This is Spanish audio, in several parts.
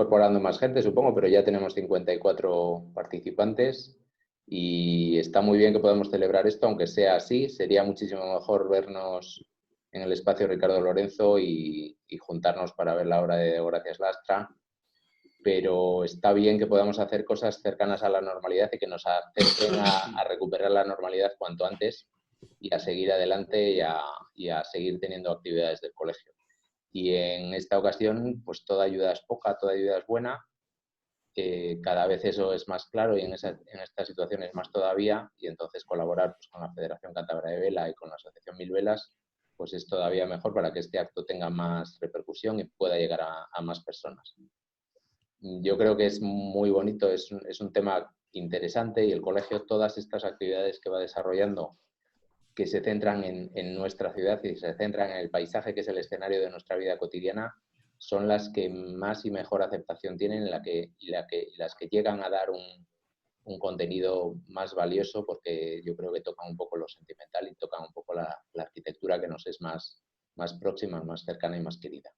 incorporando más gente, supongo, pero ya tenemos 54 participantes y está muy bien que podamos celebrar esto, aunque sea así. Sería muchísimo mejor vernos en el espacio Ricardo Lorenzo y juntarnos para ver la obra de Gracias Lastra, pero está bien que podamos hacer cosas cercanas a la normalidad y que nos acerquen a recuperar la normalidad cuanto antes y a seguir adelante y a seguir teniendo actividades del colegio. Y en esta ocasión, pues toda ayuda es poca, toda ayuda es buena. Cada vez eso es más claro y en estas situaciones más todavía. Y entonces colaborar pues, con la Federación Cántabra de Vela y con la Asociación Mil Velas, pues es todavía mejor para que este acto tenga más repercusión y pueda llegar a más personas. Yo creo que es muy bonito, es un tema interesante y el colegio, todas estas actividades que va desarrollando, que se centran en nuestra ciudad y se centran en el paisaje que es el escenario de nuestra vida cotidiana, son las que más y mejor aceptación tienen y las que llegan a dar un contenido más valioso, porque yo creo que tocan un poco lo sentimental y tocan un poco la arquitectura que nos es más próxima, más cercana y más querida.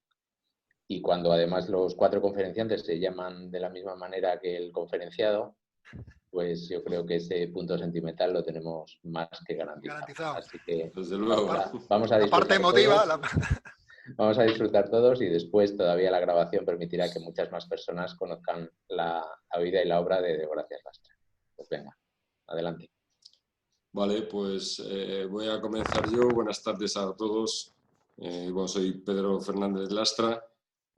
Y cuando además los 4 conferenciantes se llaman de la misma manera que el conferenciado, pues yo creo que ese punto sentimental lo tenemos más que garantizado. Así que desde luego. Vamos a la parte disfrutar emotiva. todos. Vamos a disfrutar todos y después todavía la grabación permitirá que muchas más personas conozcan la vida y la obra de Gracias Lastra. Pues venga, adelante. Vale, pues voy a comenzar yo. Buenas tardes a todos. Bueno, soy Pedro Fernández Lastra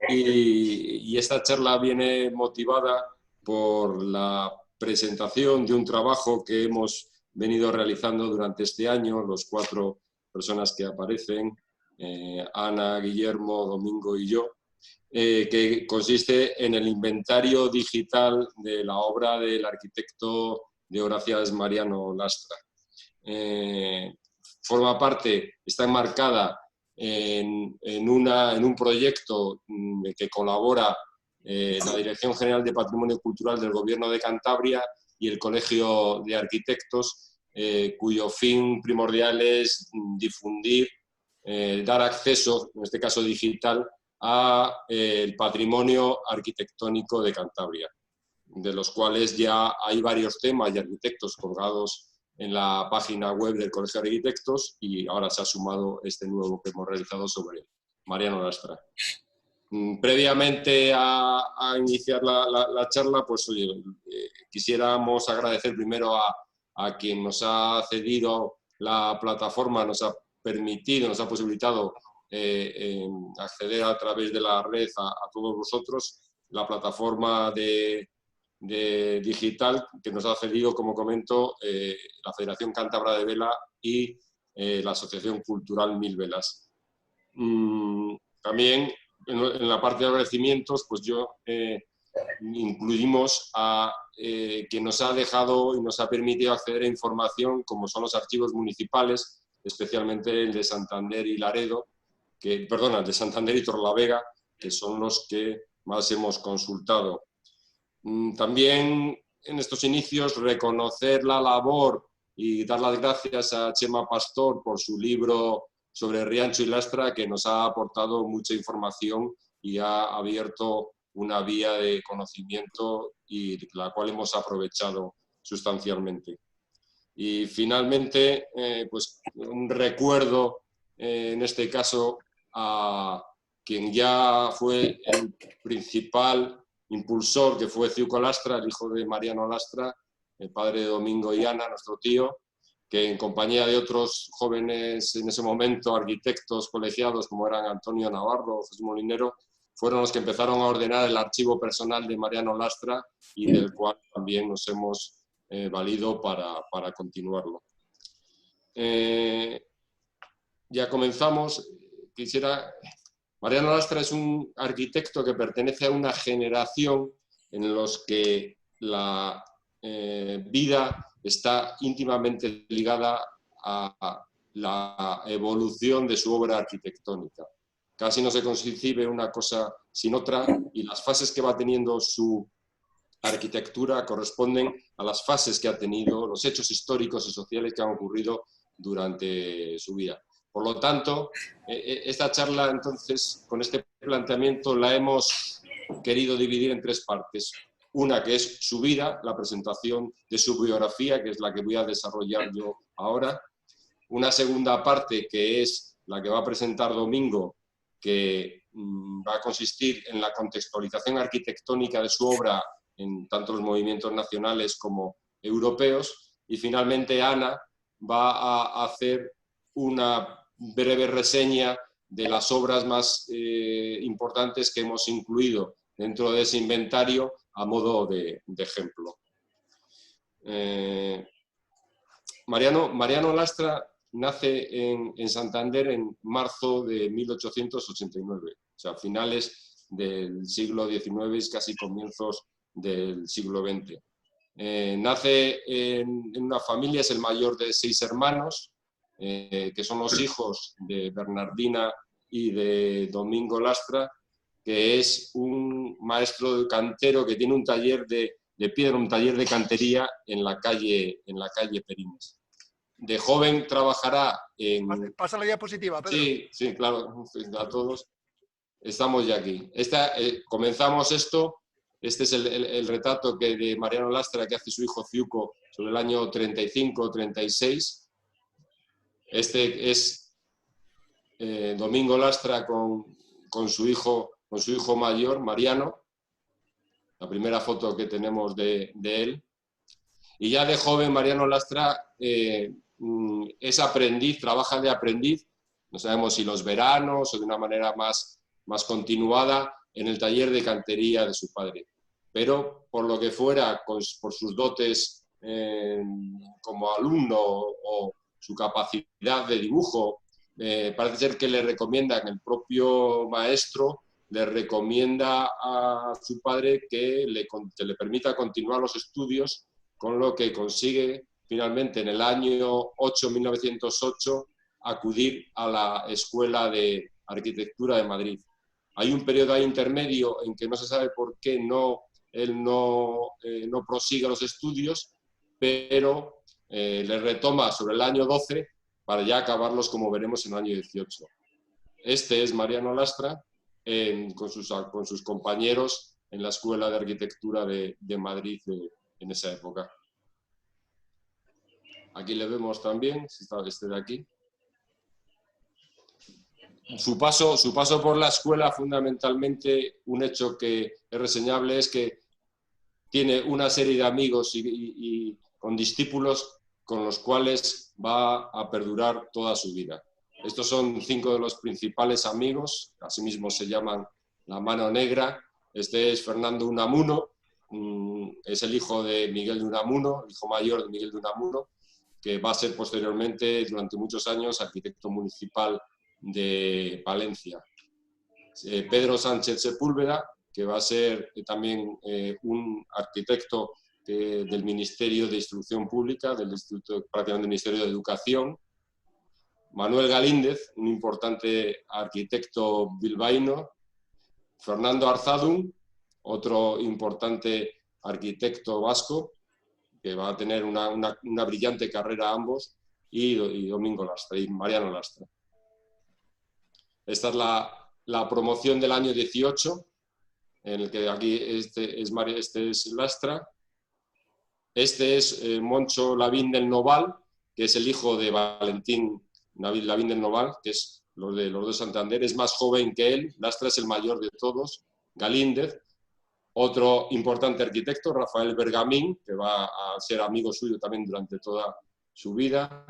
y esta charla viene motivada por la presentación de un trabajo que hemos venido realizando durante este año, los 4 personas que aparecen, Ana, Guillermo, Domingo y yo, que consiste en el inventario digital de la obra del arquitecto de Gracias Mariano Lastra. Forma parte, está enmarcada en un proyecto que colabora la Dirección General de Patrimonio Cultural del Gobierno de Cantabria y el Colegio de Arquitectos, cuyo fin primordial es difundir, dar acceso, en este caso digital, al patrimonio arquitectónico de Cantabria, de los cuales ya hay varios temas y arquitectos colgados en la página web del Colegio de Arquitectos y ahora se ha sumado este nuevo que hemos realizado sobre Mariano Lastra. Previamente a iniciar la charla, pues oye, quisiéramos agradecer primero a quien nos ha cedido la plataforma, nos ha permitido, nos ha posibilitado acceder a través de la red a todos vosotros, la plataforma de digital que nos ha cedido, como comento, la Federación Cántabra de Vela y la Asociación Cultural Mil Velas. También en la parte de agradecimientos, pues incluimos a quien nos ha dejado y nos ha permitido acceder a información, como son los archivos municipales, especialmente el de Santander y Laredo, el de Santander y Torrelavega, que son los que más hemos consultado. También en estos inicios reconocer la labor y dar las gracias a Chema Pastor por su libro sobre Riancho y Lastra, que nos ha aportado mucha información y ha abierto una vía de conocimiento y la cual hemos aprovechado sustancialmente. Y finalmente, pues un recuerdo, en este caso, a quien ya fue el principal impulsor, que fue Ciuco Lastra, el hijo de Mariano Lastra, el padre de Domingo y Ana, nuestro tío, que en compañía de otros jóvenes en ese momento, arquitectos colegiados como eran Antonio Navarro, Jesús Molinero, fueron los que empezaron a ordenar el archivo personal de Mariano Lastra y del cual también nos hemos valido para continuarlo. Ya comenzamos. Mariano Lastra es un arquitecto que pertenece a una generación en los que la vida está íntimamente ligada a la evolución de su obra arquitectónica. Casi no se concibe una cosa sin otra y las fases que va teniendo su arquitectura corresponden a las fases que ha tenido, los hechos históricos y sociales que han ocurrido durante su vida. Por lo tanto, esta charla, entonces, con este planteamiento la hemos querido dividir en tres partes. Una que es su vida, la presentación de su biografía, que es la que voy a desarrollar yo ahora. Una segunda parte que es la que va a presentar Domingo, que va a consistir en la contextualización arquitectónica de su obra en tanto los movimientos nacionales como europeos. Y finalmente Ana va a hacer una breve reseña de las obras más importantes que hemos incluido dentro de ese inventario a modo de ejemplo. Mariano Lastra nace en Santander en marzo de 1889, o sea, finales del siglo XIX y casi comienzos del siglo XX. Nace en una familia, es el mayor de 6 hermanos, que son los hijos de Bernardina y de Domingo Lastra, que es un maestro cantero que tiene un taller de piedra, un taller de cantería en la calle Perines. De joven trabajará en... Pasa la diapositiva, Pedro. Sí, sí, claro, a todos. Estamos ya aquí. Comenzamos esto. Este es el retrato de Mariano Lastra que hace su hijo Ciuco sobre el año 35-36. Este es Domingo Lastra con su hijo mayor, Mariano. La primera foto que tenemos de él. Y ya de joven Mariano Lastra es aprendiz, trabaja de aprendiz, no sabemos si los veranos o de una manera más continuada en el taller de cantería de su padre. Pero por lo que fuera, por sus dotes como alumno o su capacidad de dibujo, parece ser que le recomiendan, el propio maestro le recomienda a su padre que le permita continuar los estudios, con lo que consigue finalmente en el año 1908 acudir a la Escuela de Arquitectura de Madrid. Hay un periodo ahí intermedio en que no se sabe por qué él no prosigue los estudios, pero le retoma sobre el año 12 para ya acabarlos, como veremos, en el año 18. Este es Mariano Lastra con sus compañeros en la Escuela de Arquitectura de Madrid en esa época. Aquí le vemos también, si está este de aquí. Su paso por la escuela, fundamentalmente, un hecho que es reseñable es que tiene una serie de amigos y con discípulos con los cuales va a perdurar toda su vida. Estos son 5 de los principales amigos, asimismo se llaman la Mano Negra. Este es Fernando Unamuno, es el hijo de Miguel de Unamuno, el hijo mayor de Miguel de Unamuno, que va a ser posteriormente, durante muchos años, arquitecto municipal de Palencia. Pedro Sánchez Sepúlveda, que va a ser también un arquitecto del Ministerio de Instrucción Pública, prácticamente del Ministerio de Educación. Manuel Galíndez, un importante arquitecto bilbaíno. Fernando Arzadun, otro importante arquitecto vasco, que va a tener una brillante carrera ambos, y Domingo Lastra, y Mariano Lastra. Esta es la promoción del año 18, en el que aquí este es Lastra. Este es Moncho Lavín del Noval, que es el hijo de Valentín Lavín del Noval, que es los de Santander, es más joven que él. Lastra es el mayor de todos. Galíndez, otro importante arquitecto, Rafael Bergamín, que va a ser amigo suyo también durante toda su vida.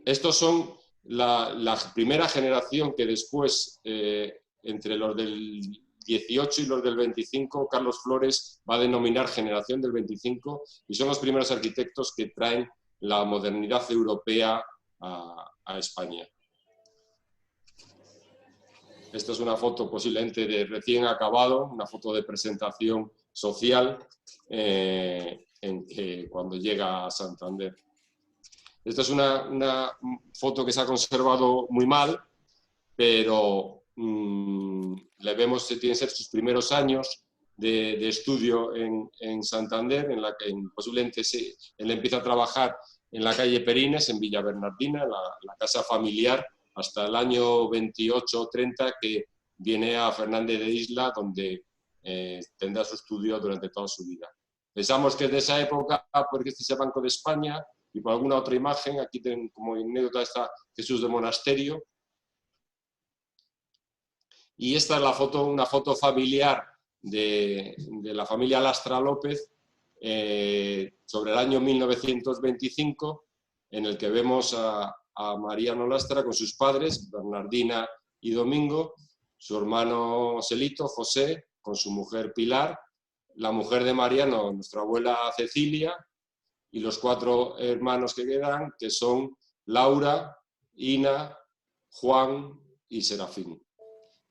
Estos son la primera generación que después, entre los del 18 y los del 25, Carlos Flores va a denominar generación del 25, y son los primeros arquitectos que traen la modernidad europea a España. Esta es una foto posiblemente de recién acabado, una foto de presentación social cuando llega a Santander. Esta es una foto que se ha conservado muy mal, pero le vemos que tiene que ser sus primeros años de estudio en Santander, en la que posiblemente él empieza a trabajar en la calle Perines, en Villa Bernardina, la casa familiar, hasta el año 28 o 30, que viene a Fernández de Isla, donde tendrá su estudio durante toda su vida. Pensamos que es de esa época porque este es el Banco de España, y por alguna otra imagen, aquí como anécdota está Jesús de Monasterio. Y esta es la foto, una foto familiar de la familia Lastra López sobre el año 1925, en el que vemos a Mariano Lastra con sus padres, Bernardina y Domingo, su hermano Celito, José, con su mujer Pilar, la mujer de Mariano, nuestra abuela Cecilia, y los 4 hermanos que quedan, que son Laura, Ina, Juan y Serafín.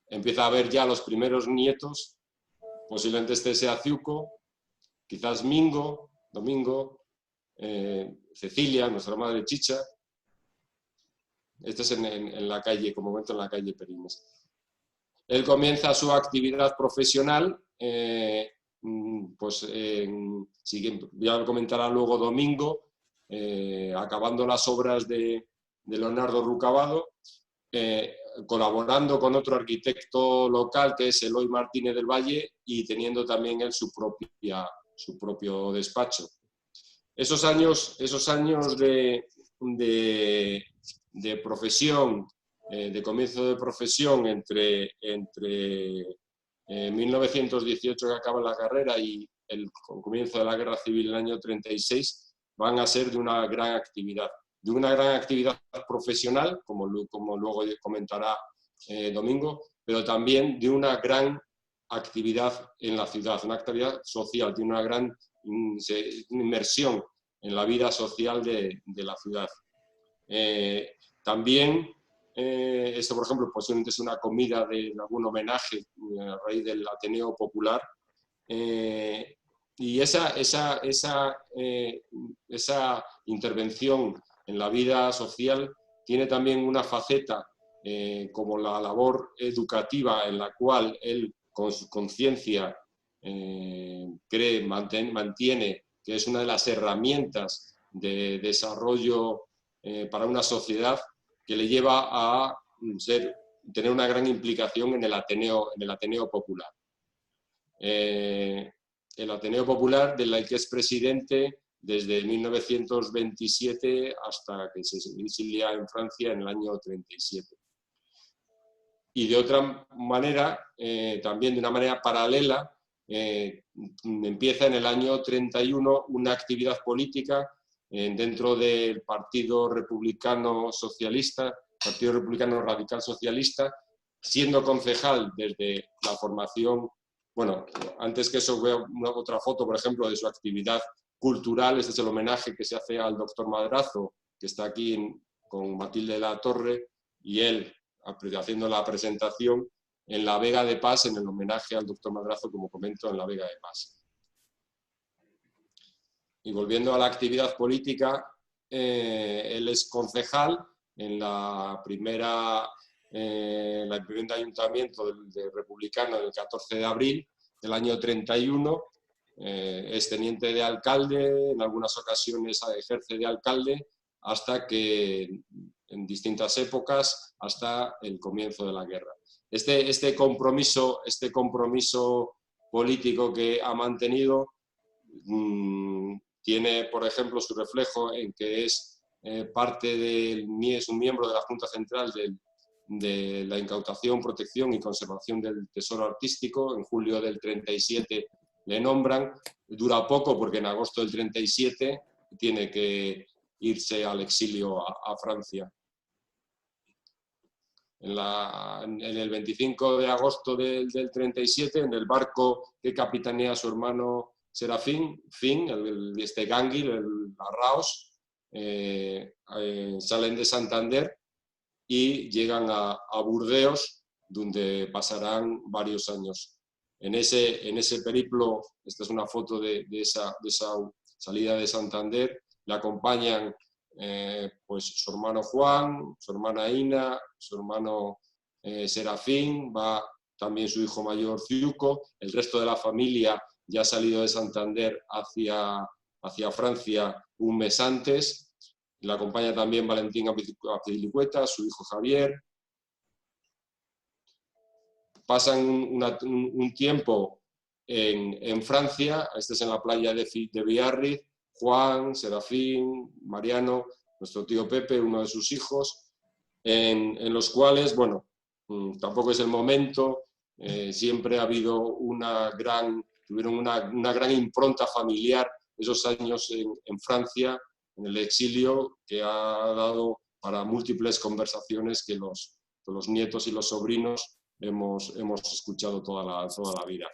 Empieza a haber ya los primeros nietos, posiblemente este sea Ciuco, quizás Mingo, Domingo, Cecilia, nuestra madre Chicha. Este es en la calle, como momento en la calle Perines. Él comienza su actividad profesional, ya lo comentará luego Domingo, acabando las obras de Leonardo Rucabado, colaborando con otro arquitecto local que es Eloy Martínez del Valle y teniendo también él su propio despacho. Esos años de profesión, de comienzo de profesión entre 1918, que acaba la carrera, y el comienzo de la Guerra Civil en el año 36, van a ser de una gran actividad profesional, como luego comentará Domingo, pero también de una gran actividad en la ciudad, una actividad social, de una gran inmersión en la vida social de la ciudad. También, esto por ejemplo, posiblemente es una comida de algún homenaje a raíz del Ateneo Popular, y esa intervención en la vida social tiene también una faceta como la labor educativa, en la cual él con su conciencia mantiene que es una de las herramientas de desarrollo para una sociedad, que le lleva a tener una gran implicación en el Ateneo Popular. El Ateneo Popular, del que es presidente desde 1927 hasta que se exilia en Francia en el año 37. Y de otra manera, también de una manera paralela, empieza en el año 31 una actividad política dentro del Partido Republicano Socialista, Partido Republicano Radical Socialista, siendo concejal desde la formación. Bueno, antes que eso veo otra foto, por ejemplo, de su actividad cultural. Este es el homenaje que se hace al doctor Madrazo, que está aquí con Matilde de la Torre, y él haciendo la presentación en la Vega de Pas, en el homenaje al doctor Madrazo, como comento, en la Vega de Pas. Y volviendo a la actividad política, él es concejal en el primer ayuntamiento del republicano el 14 de abril del año 31, es teniente de alcalde, en algunas ocasiones ejerce de alcalde, hasta que en distintas épocas, hasta el comienzo de la guerra. Este compromiso político que ha mantenido tiene, por ejemplo, su reflejo en que es es un miembro de la Junta Central de la Incautación, Protección y Conservación del Tesoro Artístico. En julio del 37 le nombran. Dura poco porque en agosto del 37 tiene que irse al exilio a Francia. En el 25 de agosto del 37, en el barco que capitanea su hermano Serafín, este Gánguil, el Arraos, salen de Santander y llegan a Burdeos, donde pasarán varios años. En ese periplo, esta es una foto de esa salida de Santander, le acompañan pues su hermano Juan, su hermana Ina, su hermano Serafín, va también su hijo mayor Ciuco. El resto de la familia ya ha salido de Santander hacia Francia un mes antes. Le acompaña también Valentín Azpilicueta, su hijo Javier. pasan un tiempo en Francia, este es en la playa de Biarritz, Juan, Serafín, Mariano, nuestro tío Pepe, uno de sus hijos, en los cuales, bueno, tampoco es el momento, siempre ha habido tuvieron una gran impronta familiar esos años en Francia, en el exilio, que ha dado para múltiples conversaciones que los nietos y los sobrinos hemos escuchado toda la vida.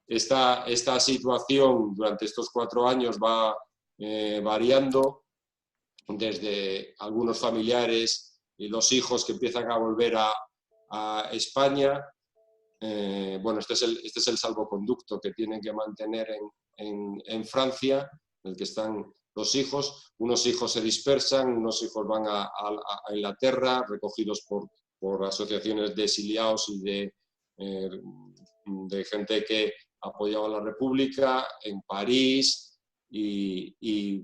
Esta situación durante estos 4 años va variando, desde algunos familiares y los hijos que empiezan a volver a España. Bueno, este es el salvoconducto que tienen que mantener en Francia, en el que están los hijos. Unos hijos se dispersan, unos hijos van a Inglaterra, recogidos por asociaciones de exiliados y de gente que apoyaba a la República, en París,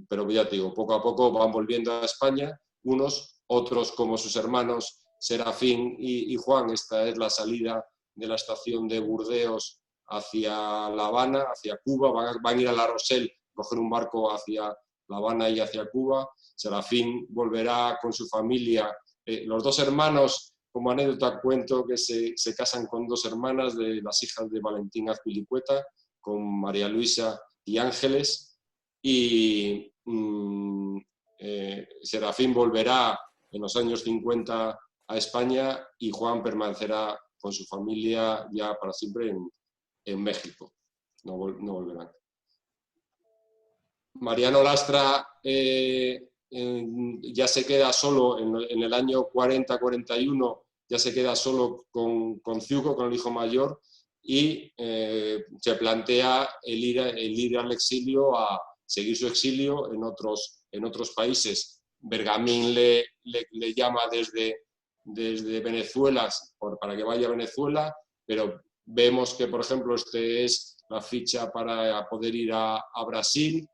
pero ya te digo, poco a poco van volviendo a España, otros como sus hermanos Serafín y Juan. Esta es la salida de la estación de Burdeos hacia La Habana, hacia Cuba, van a ir a La Rochelle, coger un barco hacia La Habana y hacia Cuba. Serafín volverá con su familia. Los 2 hermanos, como anécdota cuento que se casan con 2 hermanas de las hijas de Valentín Azpilicueta, con María Luisa y Ángeles, y Serafín volverá en los años 50 a España y Juan permanecerá con su familia ya para siempre en México. No volverán. Mariano Lastra ya se queda solo en el año 40-41, ya se queda solo con Ciuco, con el hijo mayor, y se plantea el ir al exilio, a seguir su exilio en otros países. Bergamín le llama desde Venezuela para que vaya a Venezuela, pero vemos que, por ejemplo, este es la ficha para poder ir a Brasil.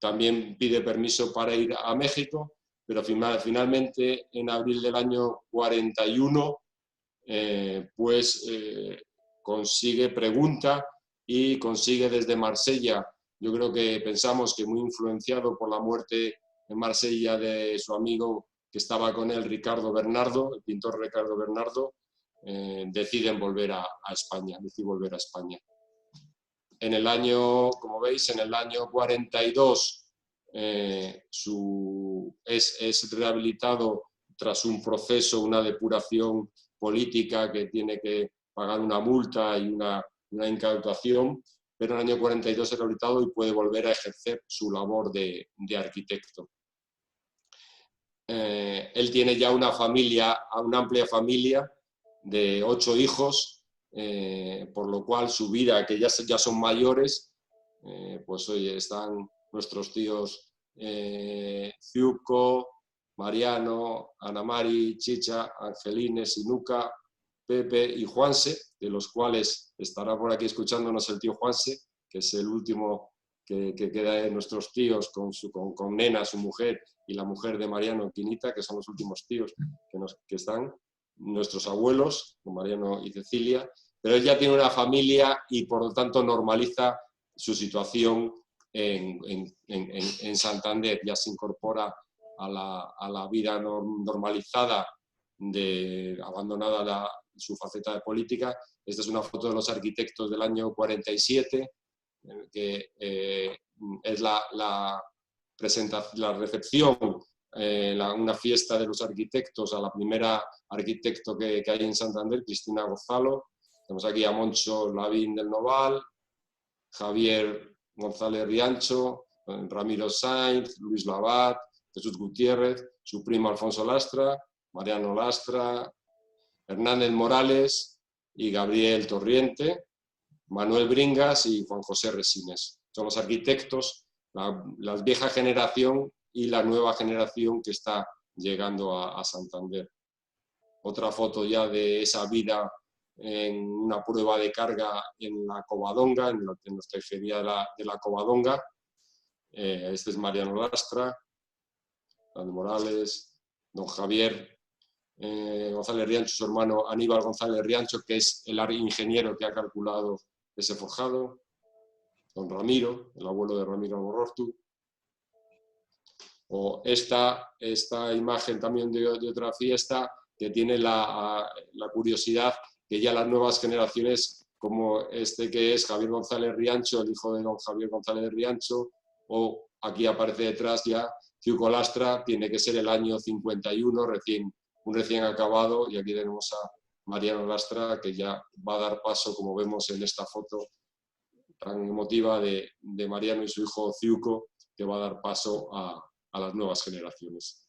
También pide permiso para ir a México, pero finalmente en abril del año 41 pregunta y consigue desde Marsella. Yo creo que pensamos que muy influenciado por la muerte en Marsella de su amigo que estaba con él, Ricardo Bernardo, el pintor Ricardo Bernardo, deciden volver a España, En el año, como veis, en el año 42 es rehabilitado tras un proceso, una depuración política, que tiene que pagar una multa y una incautación, pero en el año 42 es rehabilitado y puede volver a ejercer su labor de arquitecto. Él tiene ya una amplia familia de 8 hijos, por lo cual su vida, que ya son mayores, pues oye, están nuestros tíos Ciuco, Mariano, Ana Mari, Chicha, Angelines, Sinuca, Pepe y Juanse, de los cuales estará por aquí escuchándonos el tío Juanse, que es el último que queda de nuestros tíos con Nena, su mujer, y la mujer de Mariano, Quinita, que son los últimos tíos que están, nuestros abuelos, con Mariano y Cecilia, pero él ya tiene una familia y por lo tanto normaliza su situación en Santander, ya se incorpora a la vida normalizada, abandonada su faceta de política. Esta es una foto de los arquitectos del año 47, que es la recepción, una fiesta de los arquitectos a la primera arquitecto que hay en Santander, Cristina Gonzalo. Tenemos aquí a Moncho Lavín del Noval, Javier González Riancho, Ramiro Sainz, Luis Labat, Jesús Gutiérrez, su primo Alfonso Lastra, Mariano Lastra, Hernández Morales y Gabriel Torriente, Manuel Bringas y Juan José Resines. Son los arquitectos, la vieja generación y la nueva generación que está llegando a Santander. Otra foto ya de esa vida en una prueba de carga en la Covadonga, en la extranjería de la Covadonga. Este es Mariano Lastra, Hernández Morales, don Javier González Riancho, su hermano Aníbal González Riancho, que es el ingeniero que ha calculado ese forjado, don Ramiro, el abuelo de Ramiro Borrortu. O esta imagen también de otra fiesta que tiene la curiosidad que ya las nuevas generaciones, como este que es Javier González Riancho, el hijo de don Javier González Riancho, o aquí aparece detrás ya Ciuco Lastra, tiene que ser el año 51, un recién acabado, y aquí tenemos a Mariano Lastra, que ya va a dar paso, como vemos en esta foto tan emotiva de Mariano y su hijo Ciuco, que va a dar paso a las nuevas generaciones.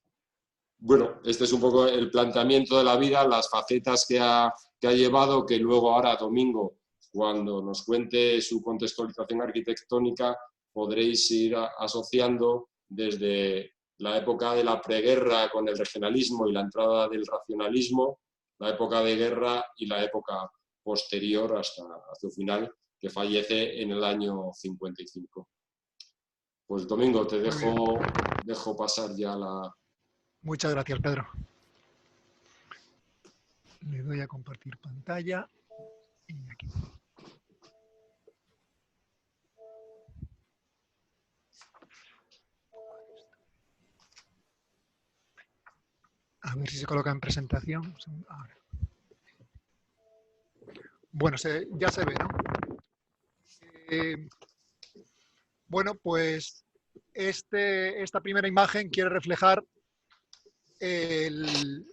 Bueno, este es un poco el planteamiento de la vida, las facetas que ha llevado, que luego ahora, Domingo, cuando nos cuente su contextualización arquitectónica, podréis ir asociando desde la época de la preguerra con el regionalismo y la entrada del racionalismo, la época de guerra y la época posterior hasta su final, que fallece en el año 55. Pues Domingo, te dejo pasar ya la... Muchas gracias, Pedro. Le doy a compartir pantalla y aquí. A ver si se coloca en presentación. Ahora. Bueno, ya se ve, ¿no? Bueno, pues esta primera imagen quiere reflejar el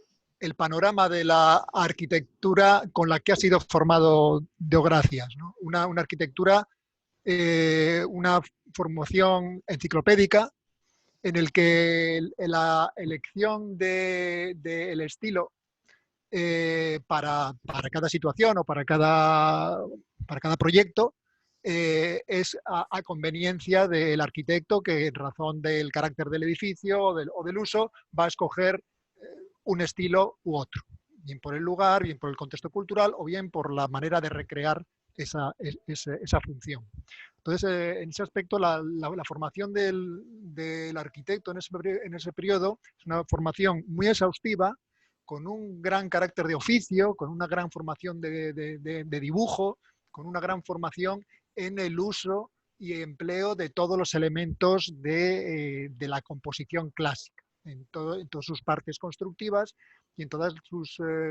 panorama de la arquitectura con la que ha sido formado Deogracias, ¿no? Una arquitectura, una formación enciclopédica en el que la elección del estilo para cada situación o para cada proyecto es a conveniencia del arquitecto, que en razón del carácter del edificio o del uso va a escoger un estilo u otro, bien por el lugar, bien por el contexto cultural o bien por la manera de recrear esa función. Entonces, en ese aspecto, la formación del arquitecto en ese periodo es una formación muy exhaustiva, con un gran carácter de oficio, con una gran formación de dibujo, con una gran formación en el uso y empleo de todos los elementos de la composición clásica, en todas sus partes constructivas y en todas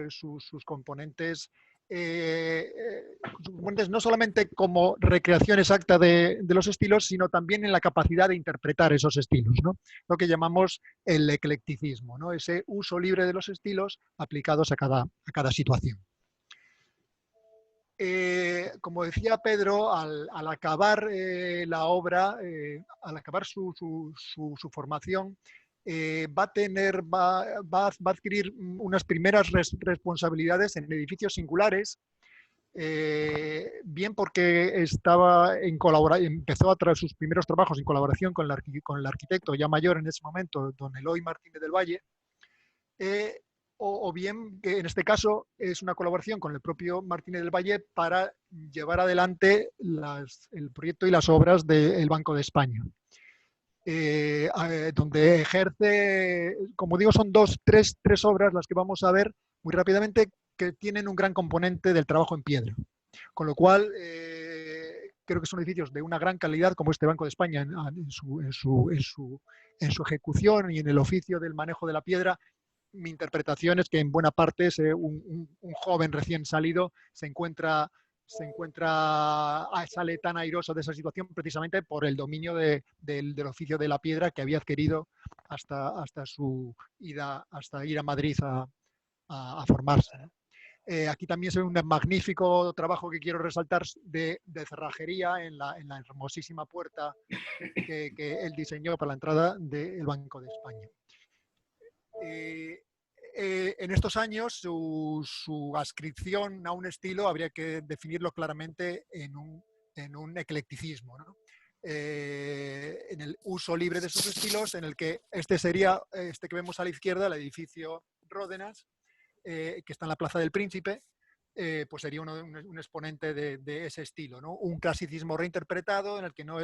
sus componentes, no solamente como recreación exacta de los estilos, sino también en la capacidad de interpretar esos estilos, ¿no? Lo que llamamos el eclecticismo, ¿no? Ese uso libre de los estilos aplicados a cada situación. Como decía Pedro, al acabar la obra, al acabar su formación, va a adquirir unas primeras responsabilidades en edificios singulares, bien porque empezó a traer sus primeros trabajos en colaboración con el arquitecto ya mayor en ese momento, don Eloy Martínez del Valle, o bien que en este caso es una colaboración con el propio Martínez del Valle para llevar adelante el proyecto y las obras del Banco de España. Donde ejerce, como digo, son tres obras las que vamos a ver muy rápidamente, que tienen un gran componente del trabajo en piedra. Con lo cual, creo que son edificios de una gran calidad, como este Banco de España en su ejecución y en el oficio del manejo de la piedra. Mi interpretación es que en buena parte un joven recién salido sale tan airoso de esa situación precisamente por el dominio del oficio de la piedra que había adquirido hasta ir a Madrid a formarse, ¿no? Aquí también se ve un magnífico trabajo que quiero resaltar de cerrajería en la hermosísima puerta que él diseñó para la entrada del Banco de España. En estos años su adscripción a un estilo habría que definirlo claramente en un eclecticismo, ¿no? En el uso libre de esos estilos, en el que sería este que vemos a la izquierda, el edificio Ródenas, que está en la Plaza del Príncipe, pues sería un exponente de ese estilo, ¿no? Un clasicismo reinterpretado en el que no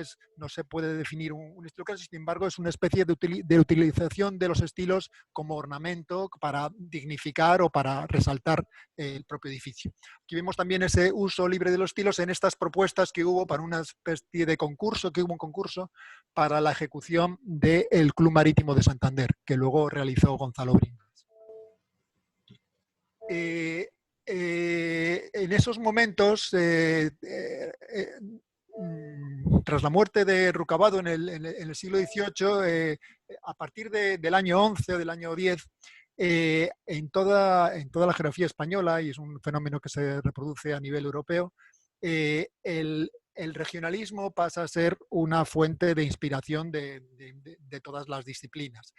se puede definir un estilo clásico, sin embargo es una especie de utilización de los estilos como ornamento para dignificar o para resaltar el propio edificio. Aquí vemos también ese uso libre de los estilos en estas propuestas que hubo para una especie de concurso, un concurso para la ejecución del Club Marítimo de Santander, que luego realizó Gonzalo Bringas. En esos momentos, tras la muerte de Rucabado en el siglo XVIII, a partir del año 11 o del año 10, en toda la geografía española, y es un fenómeno que se reproduce a nivel europeo, el regionalismo pasa a ser una fuente de inspiración de todas las disciplinas.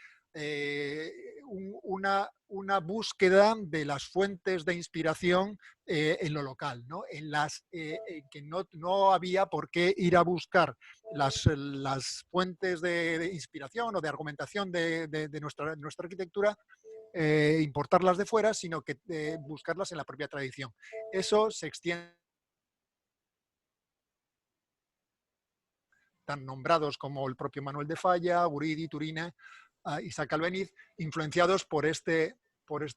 Una búsqueda de las fuentes de inspiración en lo local, ¿no? En que no había por qué ir a buscar las fuentes de inspiración o de argumentación de nuestra arquitectura, importarlas de fuera, sino que buscarlas en la propia tradición. Eso se extiende tan nombrados como el propio Manuel de Falla, Guridi, Turina, Isaac Albéniz, influenciados por este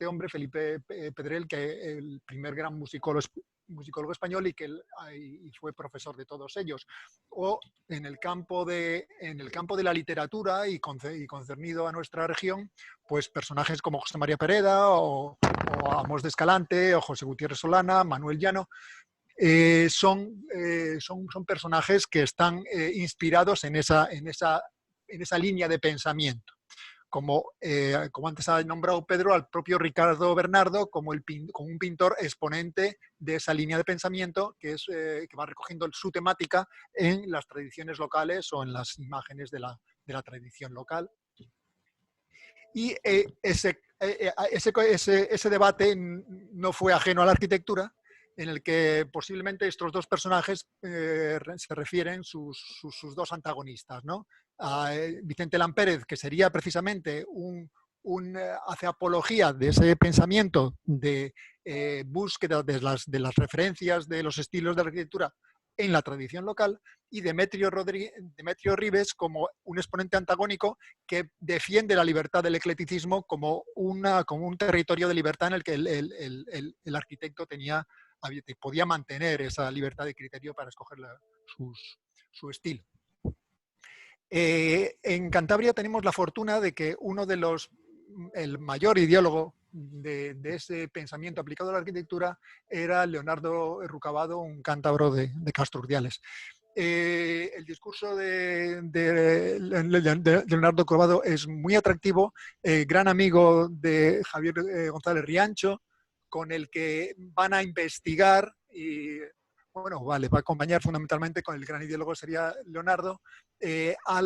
hombre, Felipe Pedrell, que el primer gran musicólogo español y que y fue profesor de todos ellos. O en el campo de la literatura y concernido a nuestra región, pues personajes como José María Pereda o Amos de Escalante o José Gutiérrez Solana, Manuel Llano. Son personajes que están inspirados en esa línea de pensamiento. Como antes ha nombrado Pedro, al propio Ricardo Bernardo como un pintor exponente de esa línea de pensamiento que va recogiendo su temática en las tradiciones locales o en las imágenes de la tradición local. Y ese debate no fue ajeno a la arquitectura, en el que posiblemente estos dos personajes se refieren sus dos antagonistas, ¿no? Vicente Lampérez, que sería precisamente hace apología de ese pensamiento de búsqueda de las referencias de los estilos de la arquitectura en la tradición local, y Demetrio Ribes como un exponente antagónico que defiende la libertad del eclecticismo como un territorio de libertad en el que el arquitecto podía mantener esa libertad de criterio para escoger su estilo. En Cantabria tenemos la fortuna de que el mayor ideólogo de ese pensamiento aplicado a la arquitectura era Leonardo Rucabado, un cántabro de Castro Urdiales. El discurso de Leonardo Rucabado es muy atractivo, gran amigo de Javier González Riancho, con el que van a investigar y va a acompañar fundamentalmente con el gran ideólogo sería Leonardo, a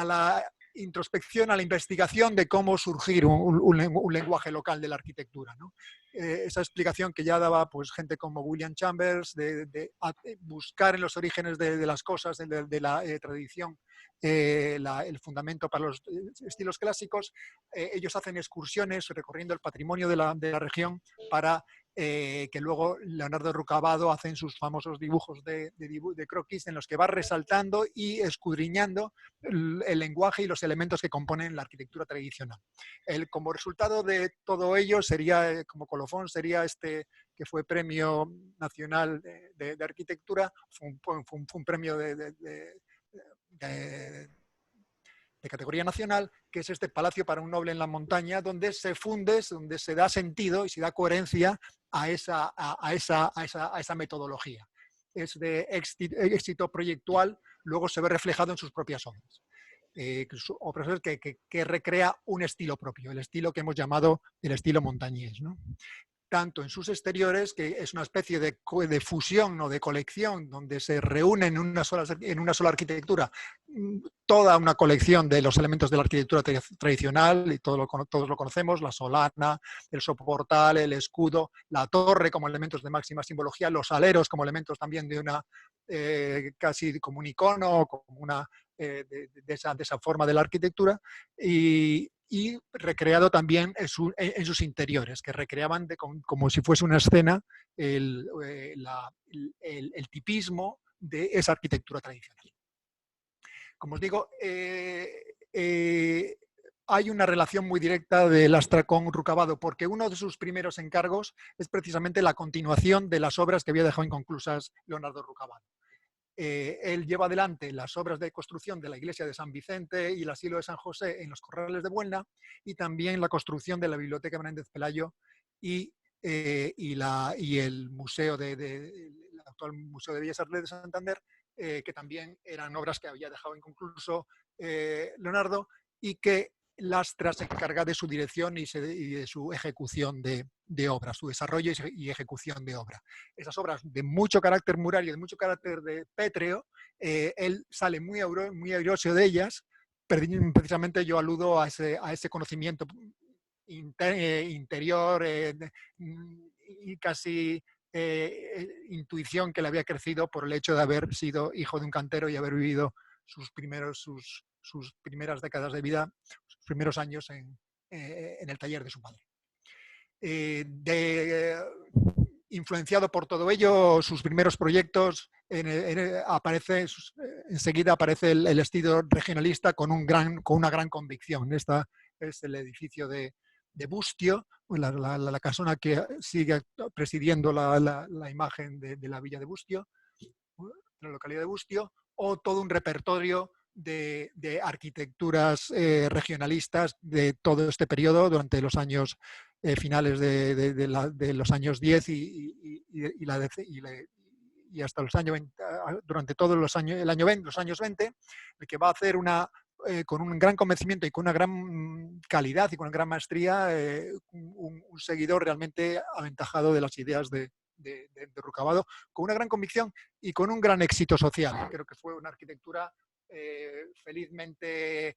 la introspección, a la investigación de cómo surgir un lenguaje local de la arquitectura, ¿no? Esa explicación que ya daba pues, gente como William Chambers, de buscar en los orígenes de las cosas, de la tradición, el fundamento para los estilos clásicos. Ellos hacen excursiones recorriendo el patrimonio de la región para que luego Leonardo Rucabado hace en sus famosos dibujos de croquis, en los que va resaltando y escudriñando el lenguaje y los elementos que componen la arquitectura tradicional. Como resultado de todo ello, como colofón, sería que fue Premio Nacional de Arquitectura, fue un premio de categoría nacional, que es este Palacio para un Noble en la Montaña, donde se funde, donde se da sentido y se da coherencia a esa metodología. Es de éxito proyectual, luego se ve reflejado en sus propias obras. Obras que recrea un estilo propio, el estilo que hemos llamado el estilo montañés, ¿no? Tanto en sus exteriores, que es una especie de fusión o de colección, donde se reúnen en una sola arquitectura toda una colección de los elementos de la arquitectura tradicional, y todos lo conocemos, la solana, el soportal, el escudo, la torre como elementos de máxima simbología, los aleros como elementos también de una casi como un icono, como de esa forma de la arquitectura, y y recreado también en sus interiores, que recreaban como si fuese una escena el tipismo de esa arquitectura tradicional. Como os digo, hay una relación muy directa de Lastra con Rucabado, porque uno de sus primeros encargos es precisamente la continuación de las obras que había dejado inconclusas Leonardo Rucabado. Él lleva adelante las obras de construcción de la iglesia de San Vicente y el asilo de San José en los Corrales de Buelna, y también la construcción de la Biblioteca Menéndez Pelayo y el museo el actual Museo de Bellas Artes de Santander, que también eran obras que había dejado inconcluso Leonardo, y que Lastra se encarga de su dirección y de su ejecución de obra, su desarrollo y ejecución de obra. Esas obras de mucho carácter murario, de mucho carácter de pétreo, él sale muy airoso de ellas. Precisamente yo aludo a ese conocimiento interior y casi intuición que le había crecido por el hecho de haber sido hijo de un cantero y haber vivido sus primeras décadas de vida, sus primeros años en el taller de su padre. Influenciado por todo ello, sus primeros proyectos, enseguida aparece el estilo regionalista con una gran convicción. Esta es el edificio de Bustio, la casona que sigue presidiendo la imagen de la villa de Bustio, de la localidad de Bustio, o todo un repertorio de arquitecturas regionalistas de todo este periodo durante los años finales de los años 10 y hasta los años 20, durante todos los años 20, el que va a hacer con un gran convencimiento y con una gran calidad y con una gran maestría, un seguidor realmente aventajado de las ideas de Rucabado, con una gran convicción y con un gran éxito social. Creo que fue una arquitectura felizmente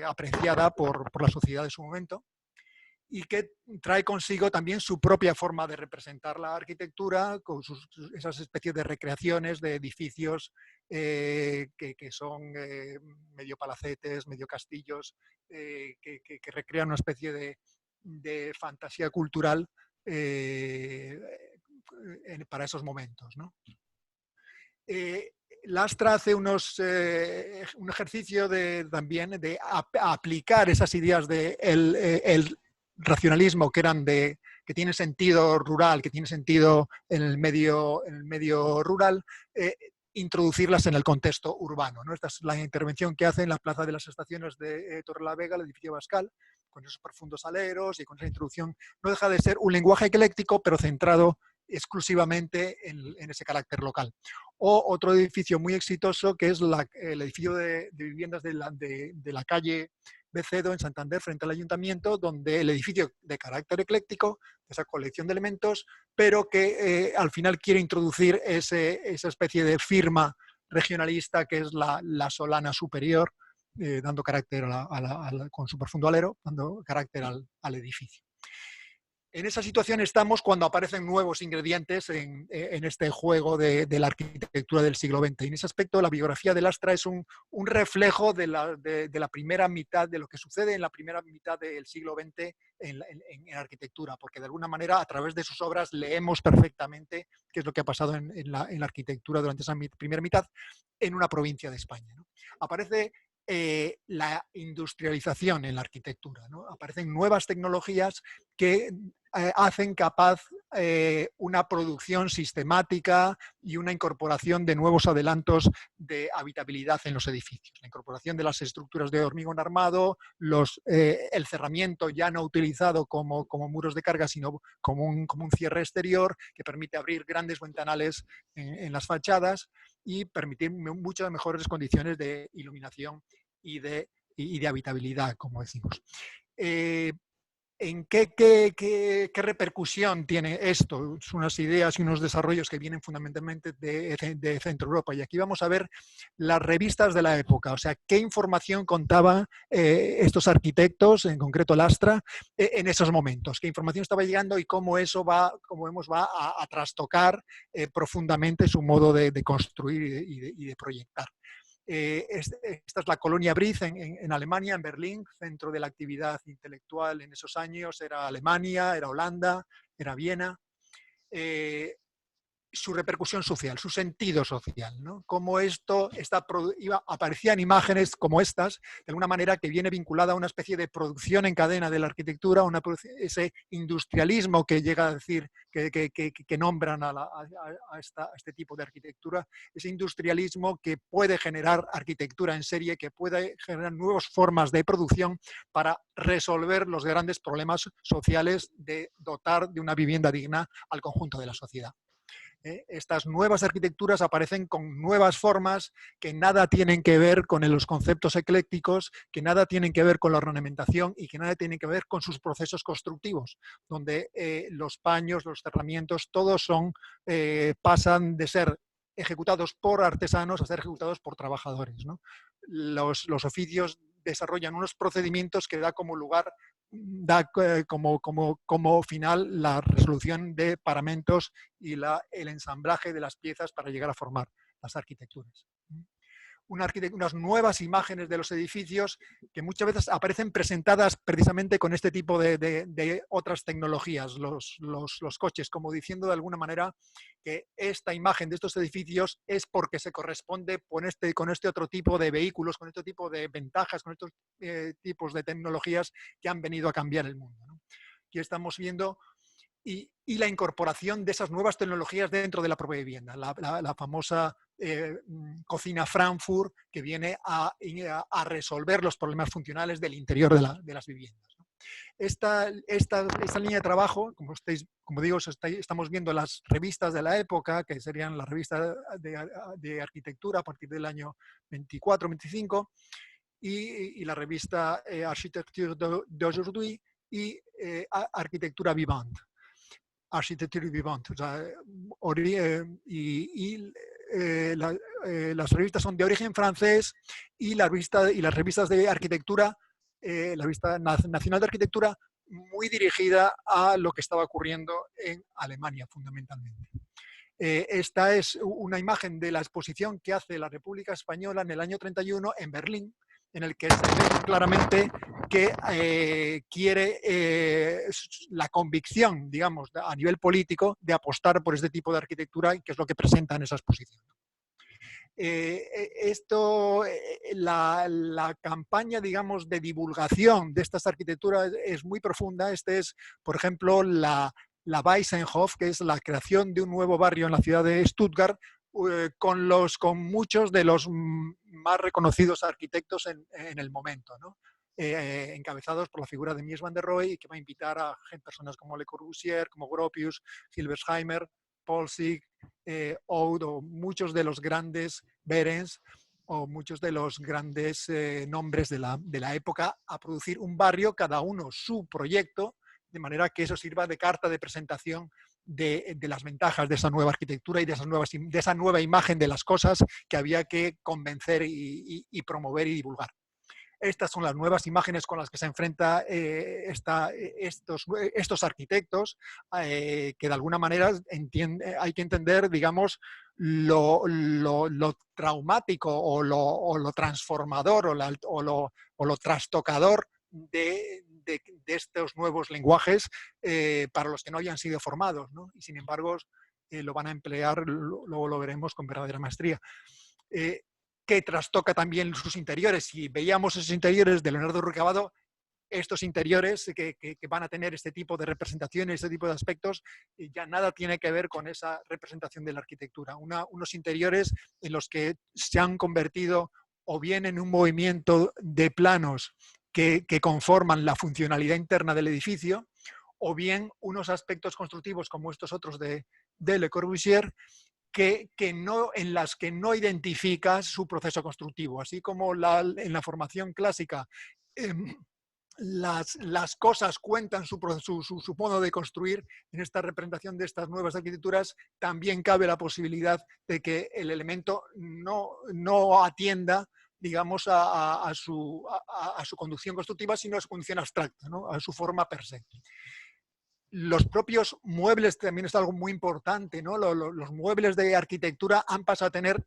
apreciada por la sociedad de su momento, y que trae consigo también su propia forma de representar la arquitectura, con esas especies de recreaciones de edificios que son medio palacetes, medio castillos, que recrean una especie de fantasía cultural para esos momentos, ¿no? Lastra hace un ejercicio también de aplicar esas ideas del racionalismo que tiene sentido rural, que tiene sentido en el medio rural, introducirlas en el contexto urbano, ¿no? Esta es la intervención que hace en la Plaza de las Estaciones de Torrelavega, el edificio Bascal, con esos profundos aleros y con esa introducción. No deja de ser un lenguaje ecléctico, pero centrado exclusivamente en ese carácter local. O otro edificio muy exitoso, que es el edificio de viviendas de la calle Becedo en Santander, frente al ayuntamiento, donde el edificio de carácter ecléctico, esa colección de elementos, pero que al final quiere introducir esa especie de firma regionalista que es la solana superior, dando carácter con su profundo alero, dando carácter al edificio. En esa situación estamos cuando aparecen nuevos ingredientes en este juego de la arquitectura del siglo XX. Y en ese aspecto, la biografía de Lastra es un reflejo de la primera mitad, de lo que sucede en la primera mitad del siglo XX en arquitectura, porque de alguna manera, a través de sus obras, leemos perfectamente qué es lo que ha pasado en la arquitectura durante esa primera mitad en una provincia de España, ¿no? Aparece la industrialización en la arquitectura, ¿no? Aparecen nuevas tecnologías que hacen capaz una producción sistemática y una incorporación de nuevos adelantos de habitabilidad en los edificios. La incorporación de las estructuras de hormigón armado, el cerramiento ya no utilizado como muros de carga, sino como un cierre exterior que permite abrir grandes ventanales en las fachadas y permitir muchas mejores condiciones de iluminación y de habitabilidad, como decimos. ¿En qué repercusión tiene esto? Son unas ideas y unos desarrollos que vienen fundamentalmente de Centro Europa. Y aquí vamos a ver las revistas de la época, o sea, qué información contaban estos arquitectos, en concreto Lastra, en esos momentos, qué información estaba llegando y cómo eso va a trastocar profundamente su modo de construir y de proyectar. Esta es la colonia Briz en Alemania, en Berlín, centro de la actividad intelectual en esos años. Era Alemania, era Holanda, era Viena. Su repercusión social, su sentido social, ¿no? Cómo esto aparecían imágenes como estas, de alguna manera que viene vinculada a una especie de producción en cadena de la arquitectura, ese industrialismo que llega a decir, que nombran a este tipo de arquitectura, ese industrialismo que puede generar arquitectura en serie, que puede generar nuevas formas de producción para resolver los grandes problemas sociales de dotar de una vivienda digna al conjunto de la sociedad. Estas nuevas arquitecturas aparecen con nuevas formas que nada tienen que ver con los conceptos eclécticos, que nada tienen que ver con la ornamentación y que nada tienen que ver con sus procesos constructivos, donde los paños, los cerramientos, todos pasan de ser ejecutados por artesanos a ser ejecutados por trabajadores, ¿no? Los oficios desarrollan unos procedimientos que da como final la resolución de paramentos y el ensamblaje de las piezas para llegar a formar las arquitecturas. Unas nuevas imágenes de los edificios que muchas veces aparecen presentadas precisamente con este tipo de otras tecnologías, los coches, como diciendo de alguna manera que esta imagen de estos edificios es porque se corresponde con este otro tipo de vehículos, con este tipo de ventajas, con estos tipos de tecnologías que han venido a cambiar el mundo, ¿no? Aquí estamos viendo y la incorporación de esas nuevas tecnologías dentro de la propia vivienda. La famosa cocina Frankfurt, que viene a resolver los problemas funcionales del interior de las viviendas, ¿no? Esta línea de trabajo, como digo, estamos viendo las revistas de la época, que serían las revistas de arquitectura a partir del año 24-25, y la revista Architecture d'aujourd'hui y Arquitectura Vivante. Architecture Vivante. O sea, las revistas son de origen francés y las revistas de arquitectura, la revista nacional de arquitectura, muy dirigida a lo que estaba ocurriendo en Alemania fundamentalmente. Esta es una imagen de la exposición que hace la República Española en el año 31 en Berlín, en el que se ve claramente que quiere la convicción, digamos, a nivel político, de apostar por este tipo de arquitectura, que es lo que presenta en esa exposición. La campaña, digamos, de divulgación de estas arquitecturas es muy profunda. Es, por ejemplo, la Weissenhof, que es la creación de un nuevo barrio en la ciudad de Stuttgart, con muchos de los más reconocidos arquitectos en el momento, ¿no? Encabezados por la figura de Mies van der Rohe, y que va a invitar a personas como Le Corbusier, como Gropius, Hilbersheimer, Polzig, Oud, o muchos de los grandes Behrens, o muchos de los grandes nombres de la época, a producir un barrio, cada uno su proyecto, de manera que eso sirva de carta de presentación de las ventajas de esa nueva arquitectura y de esa nueva imagen de las cosas que había que convencer y promover y divulgar. Estas son las nuevas imágenes con las que se enfrentan estos arquitectos, que de alguna manera hay que entender, digamos, lo traumático o lo transformador o lo trastocador de estos nuevos lenguajes para los que no hayan sido formados, ¿no? Y sin embargo lo van a emplear, luego lo veremos, con verdadera maestría. Que trastoca también sus interiores. Si veíamos esos interiores de Leonardo Rucabado, estos interiores que van a tener este tipo de representaciones, este tipo de aspectos, ya nada tiene que ver con esa representación de la arquitectura. Unos interiores en los que se han convertido o bien en un movimiento de planos que conforman la funcionalidad interna del edificio, o bien unos aspectos constructivos como estos otros de Le Corbusier, en las que no identificas su proceso constructivo. Así como en la formación clásica las cosas cuentan su modo de construir, en esta representación de estas nuevas arquitecturas también cabe la posibilidad de que el elemento no atienda, digamos, a su conducción constructiva, sino a su condición abstracta, ¿no? A su forma per se. Los propios muebles también es algo muy importante, ¿no? Los muebles de arquitectura han pasado a tener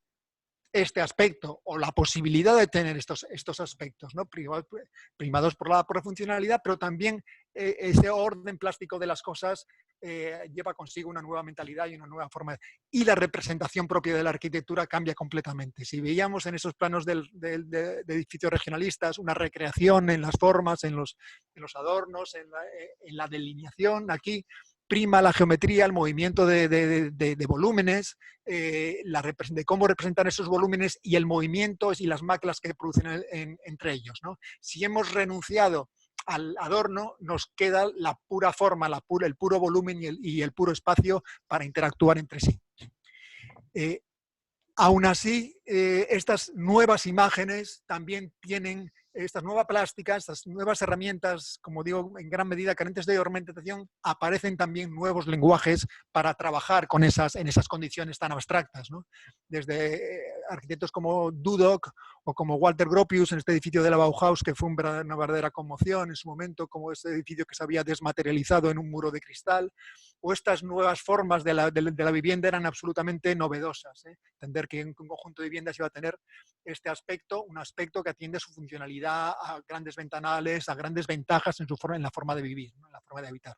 este aspecto o la posibilidad de tener estos aspectos, ¿no? Primados por la funcionalidad, pero también ese orden plástico de las cosas lleva consigo una nueva mentalidad y una nueva forma. Y la representación propia de la arquitectura cambia completamente. Si veíamos en esos planos de edificios regionalistas una recreación en las formas, en los adornos, en la delineación, aquí prima la geometría, el movimiento de volúmenes, de cómo representar esos volúmenes y el movimiento y las maclas que producen entre ellos, ¿no? Si hemos renunciado al adorno, nos queda la pura forma, el puro volumen y el puro espacio para interactuar entre sí. Aún así, estas nuevas imágenes también tienen estas nuevas plásticas, estas nuevas herramientas, como digo, en gran medida carentes de ornamentación, aparecen también nuevos lenguajes para trabajar en esas condiciones tan abstractas, ¿no? Desde arquitectos como Dudok o como Walter Gropius en este edificio de la Bauhaus, que fue una verdadera conmoción en su momento, como este edificio que se había desmaterializado en un muro de cristal, o estas nuevas formas de la vivienda eran absolutamente novedosas. Entender que un conjunto de viviendas iba a tener este aspecto, un aspecto que atiende a su funcionalidad, a grandes ventanales, a grandes ventajas en la forma de vivir, ¿no? En la forma de habitar.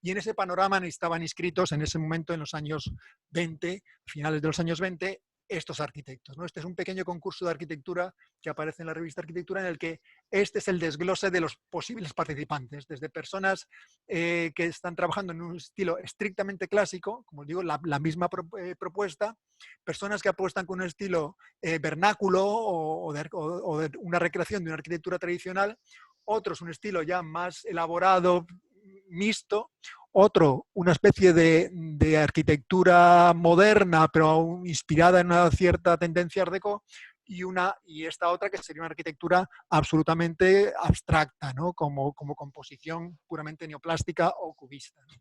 Y en ese panorama estaban inscritos en ese momento, en los años 20, finales de los años 20, estos arquitectos, ¿no? Este es un pequeño concurso de arquitectura que aparece en la revista Arquitectura, en el que este es el desglose de los posibles participantes, desde personas que están trabajando en un estilo estrictamente clásico, como digo, la misma propuesta, personas que apuestan con un estilo vernáculo o de una recreación de una arquitectura tradicional, otros un estilo ya más elaborado, mixto, otro una especie de arquitectura moderna, pero aún inspirada en una cierta tendencia art déco, y esta otra que sería una arquitectura absolutamente abstracta, ¿no? como composición puramente neoplástica o cubista, ¿no?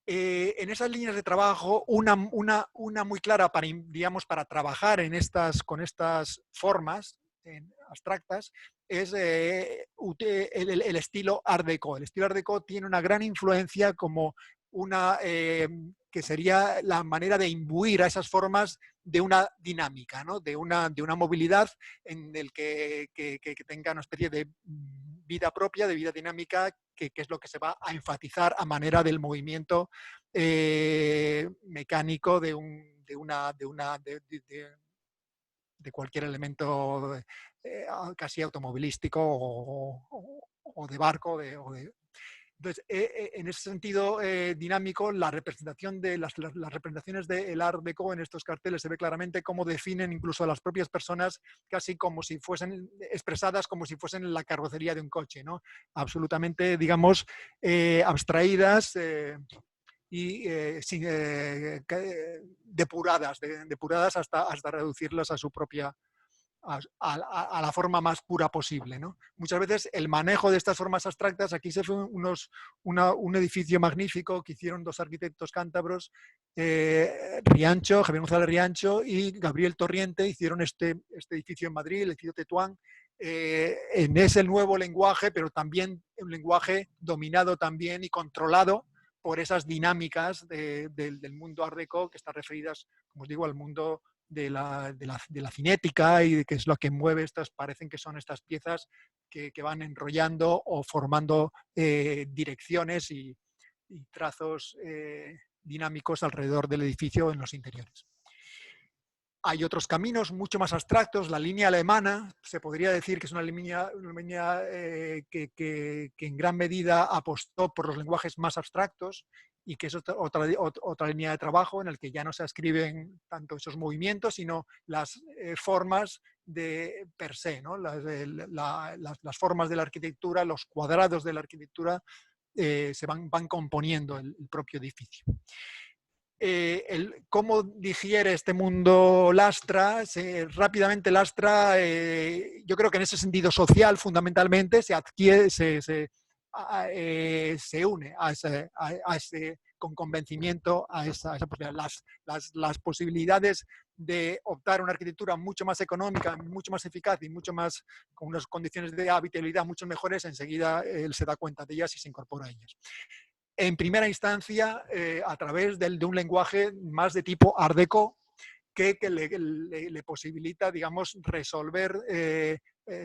En esas líneas de trabajo, una muy clara para trabajar con estas formas abstractas es el estilo Art Deco. El estilo Art Deco tiene una gran influencia como que sería la manera de imbuir a esas formas de una dinámica, ¿no? de una movilidad en el que tenga una especie de vida propia, de vida dinámica, que es lo que se va a enfatizar a manera del movimiento mecánico de cualquier elemento casi automovilístico o de barco. Entonces, en ese sentido dinámico, la representación de las representaciones del Art Deco en estos carteles se ve claramente cómo definen incluso a las propias personas casi como si fuesen expresadas como si fuesen la carrocería de un coche, ¿no? Absolutamente, digamos, abstraídas y depuradas hasta reducirlas a su propia a la forma más pura posible, ¿no? Muchas veces el manejo de estas formas abstractas, aquí se fue un edificio magnífico que hicieron dos arquitectos cántabros, Javier González Riancho y Gabriel Torriente, hicieron este edificio en Madrid, el edificio Tetuán, en ese nuevo lenguaje, pero también un lenguaje dominado también y controlado por esas dinámicas del mundo Art Deco que están referidas, como os digo, al mundo de la cinética y que es lo que mueve parecen que son estas piezas que van enrollando o formando direcciones y trazos dinámicos alrededor del edificio en los interiores. Hay otros caminos mucho más abstractos. La línea alemana se podría decir que es una línea que en gran medida apostó por los lenguajes más abstractos y que es otra línea de trabajo en la que ya no se escriben tanto esos movimientos, sino las formas de per se, ¿no? Las formas de la arquitectura, los cuadrados de la arquitectura se van componiendo el propio edificio. Cómo digiere este mundo Lastra, rápidamente Lastra, yo creo que en ese sentido social fundamentalmente se adquiere, se une con convencimiento a esa posibilidad. Las posibilidades de optar a una arquitectura mucho más económica, mucho más eficaz y mucho más con unas condiciones de habitabilidad mucho mejores, enseguida él se da cuenta de ellas y se incorpora a ellas. En primera instancia, a través de un lenguaje más de tipo Art Deco, que le posibilita, digamos, resolver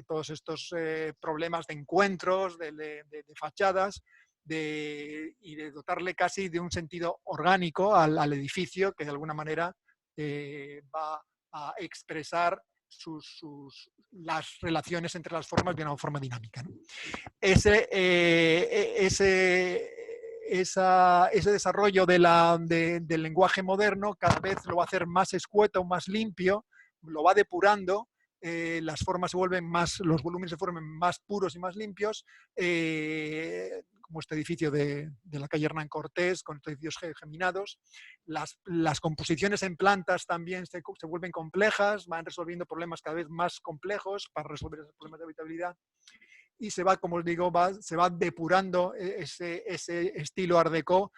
todos estos problemas de encuentros, de fachadas, y de dotarle casi de un sentido orgánico al edificio que de alguna manera va a expresar las relaciones entre las formas de una forma dinámica, ¿no? Ese desarrollo del lenguaje moderno cada vez lo va a hacer más escueto, más limpio, lo va depurando, las formas se vuelven más, los volúmenes se vuelven más puros y más limpios, como este edificio de la calle Hernán Cortés, con estos edificios geminados. Las composiciones en plantas también se vuelven complejas, van resolviendo problemas cada vez más complejos para resolver esos problemas de habitabilidad. Y se va, como os digo, se va depurando ese estilo Art Deco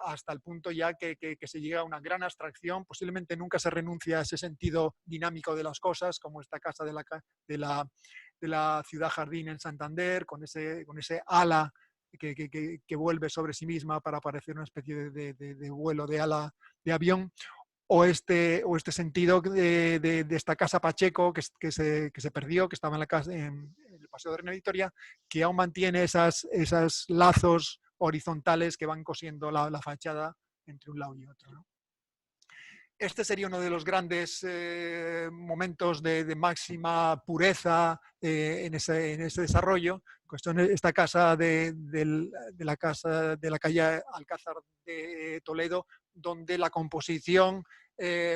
hasta el punto ya que se llega a una gran abstracción. Posiblemente nunca se renuncia a ese sentido dinámico de las cosas, como esta casa de la ciudad jardín en Santander, con ese ala que vuelve sobre sí misma para parecer una especie de vuelo de ala de avión. O este sentido de esta casa Pacheco que se perdió, que estaba en el Paseo de Reina Victoria, que aún mantiene esos lazos horizontales que van cosiendo la fachada entre un lado y otro, ¿no? Este sería uno de los grandes momentos de máxima pureza en ese desarrollo. Esta casa de la calle Alcázar de Toledo, donde la composición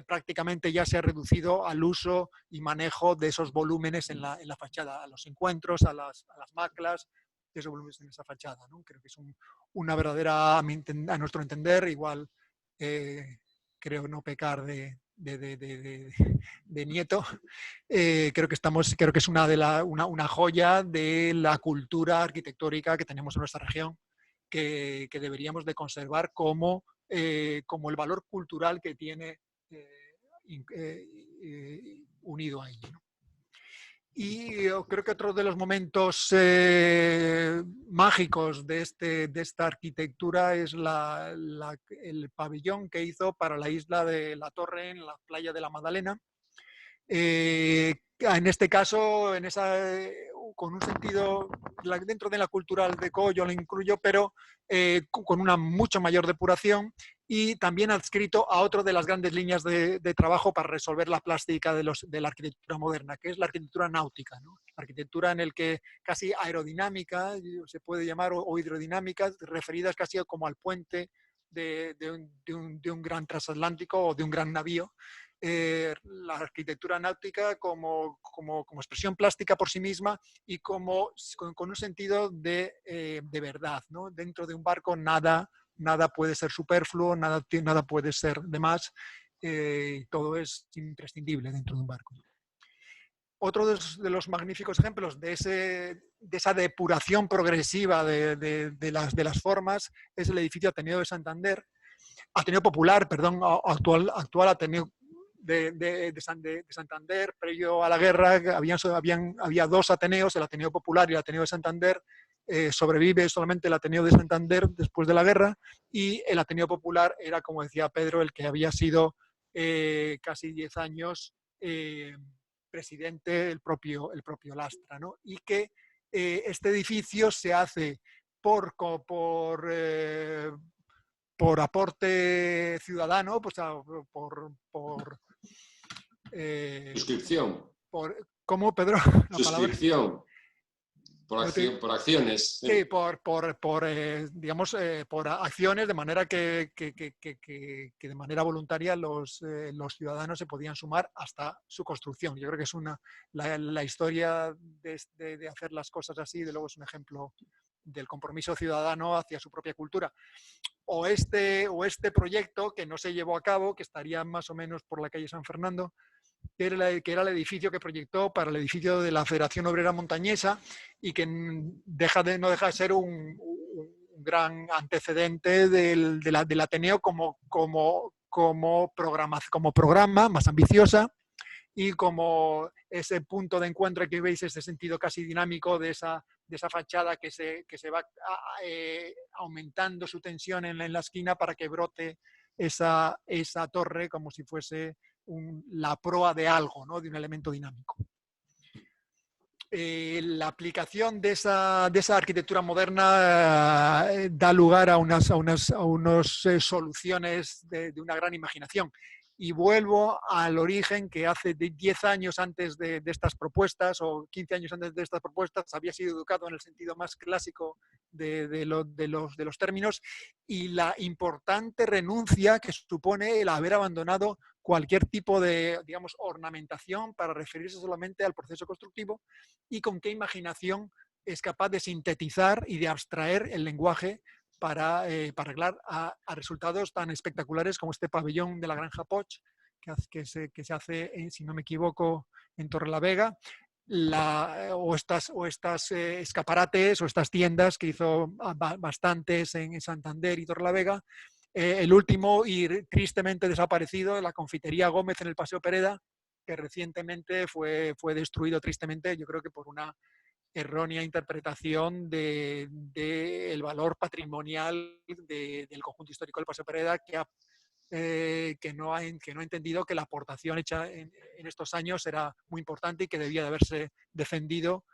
prácticamente ya se ha reducido al uso y manejo de esos volúmenes en la fachada, a los encuentros, a las maclas, de esos volúmenes en esa fachada, ¿no? Creo que es una verdadera, a nuestro entender, igual creo no pecar de nieto, creo que es una joya de la cultura arquitectónica que tenemos en nuestra región, que deberíamos de conservar como el valor cultural que tiene unido a ello, ¿no? Y yo creo que otro de los momentos mágicos de esta arquitectura es el pabellón que hizo para la isla de La Torre, en la playa de la Magdalena. En este caso, con un sentido, dentro de la cultura Art Deco yo lo incluyo, pero con una mucho mayor depuración, y también adscrito a otra de las grandes líneas de trabajo para resolver la plástica de la arquitectura moderna, que es la arquitectura náutica, ¿no? La arquitectura en el que casi aerodinámica, se puede llamar, o hidrodinámica, referidas casi como al puente de un gran transatlántico o de un gran navío. La arquitectura náutica como expresión plástica por sí misma y con un sentido de verdad, ¿no? Dentro de un barco nada puede ser superfluo, nada puede ser de más, todo es imprescindible dentro de un barco. Otro de los magníficos ejemplos de esa depuración progresiva de las formas es el edificio Ateneo Popular, perdón, actual Ateneo de Santander. Previo a la guerra había dos Ateneos, el Ateneo Popular y el Ateneo de Santander. Sobrevive solamente el Ateneo de Santander después de la guerra, y el Ateneo Popular era, como decía Pedro, el que había sido casi 10 años presidente el propio Lastra, ¿no? Y que este edificio se hace por aporte ciudadano, pues, por suscripción. ¿Cómo, Pedro? Suscripción. Por acciones. Sí, digamos, por acciones, de manera que de manera voluntaria los ciudadanos se podían sumar hasta su construcción. Yo creo que es la historia de hacer las cosas así, de luego es un ejemplo del compromiso ciudadano hacia su propia cultura. O este proyecto que no se llevó a cabo, que estaría más o menos por la calle San Fernando, que era el edificio que proyectó para el edificio de la Federación Obrera Montañesa, y que no deja de ser un gran antecedente del Ateneo como programa más ambiciosa, y como ese punto de encuentro que veis, ese sentido casi dinámico de esa fachada que se va aumentando su tensión en la esquina para que brote esa torre como si fuese la proa de algo, ¿no? De un elemento dinámico. La aplicación de esa arquitectura moderna da lugar a unas soluciones de una gran imaginación. Y vuelvo al origen que hace 10 años antes de estas propuestas o 15 años antes de estas propuestas había sido educado en el sentido más clásico de los términos, y la importante renuncia que supone el haber abandonado cualquier tipo de, digamos, ornamentación para referirse solamente al proceso constructivo, y con qué imaginación es capaz de sintetizar y de abstraer el lenguaje para llegar a resultados tan espectaculares como este pabellón de la Granja Poch, que se hace, si no me equivoco, en Torrelavega, o estas escaparates o estas tiendas que hizo bastantes en Santander y Torrelavega. El último y tristemente desaparecido, la confitería Gómez en el Paseo Pereda, que recientemente fue destruido tristemente, yo creo que por una errónea interpretación del valor patrimonial del conjunto histórico del Paseo Pereda, que no ha entendido que la aportación hecha en estos años era muy importante y que debía de haberse defendido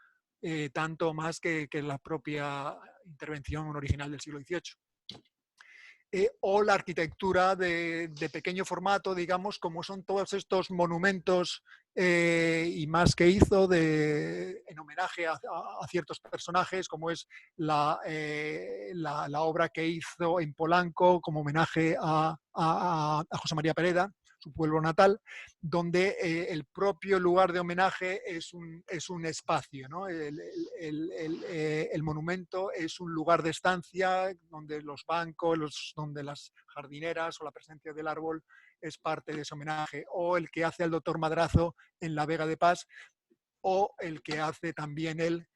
tanto más que la propia intervención original del siglo XVIII. O la arquitectura de pequeño formato, digamos, como son todos estos monumentos y más que hizo en homenaje a ciertos personajes, como es la obra que hizo en Polanco como homenaje a José María Pereda, su pueblo natal, donde el propio lugar de homenaje es un espacio, ¿no? El monumento es un lugar de estancia donde los bancos, donde las jardineras o la presencia del árbol es parte de ese homenaje, o el que hace al doctor Madrazo en la Vega de Paz, o el que hace también el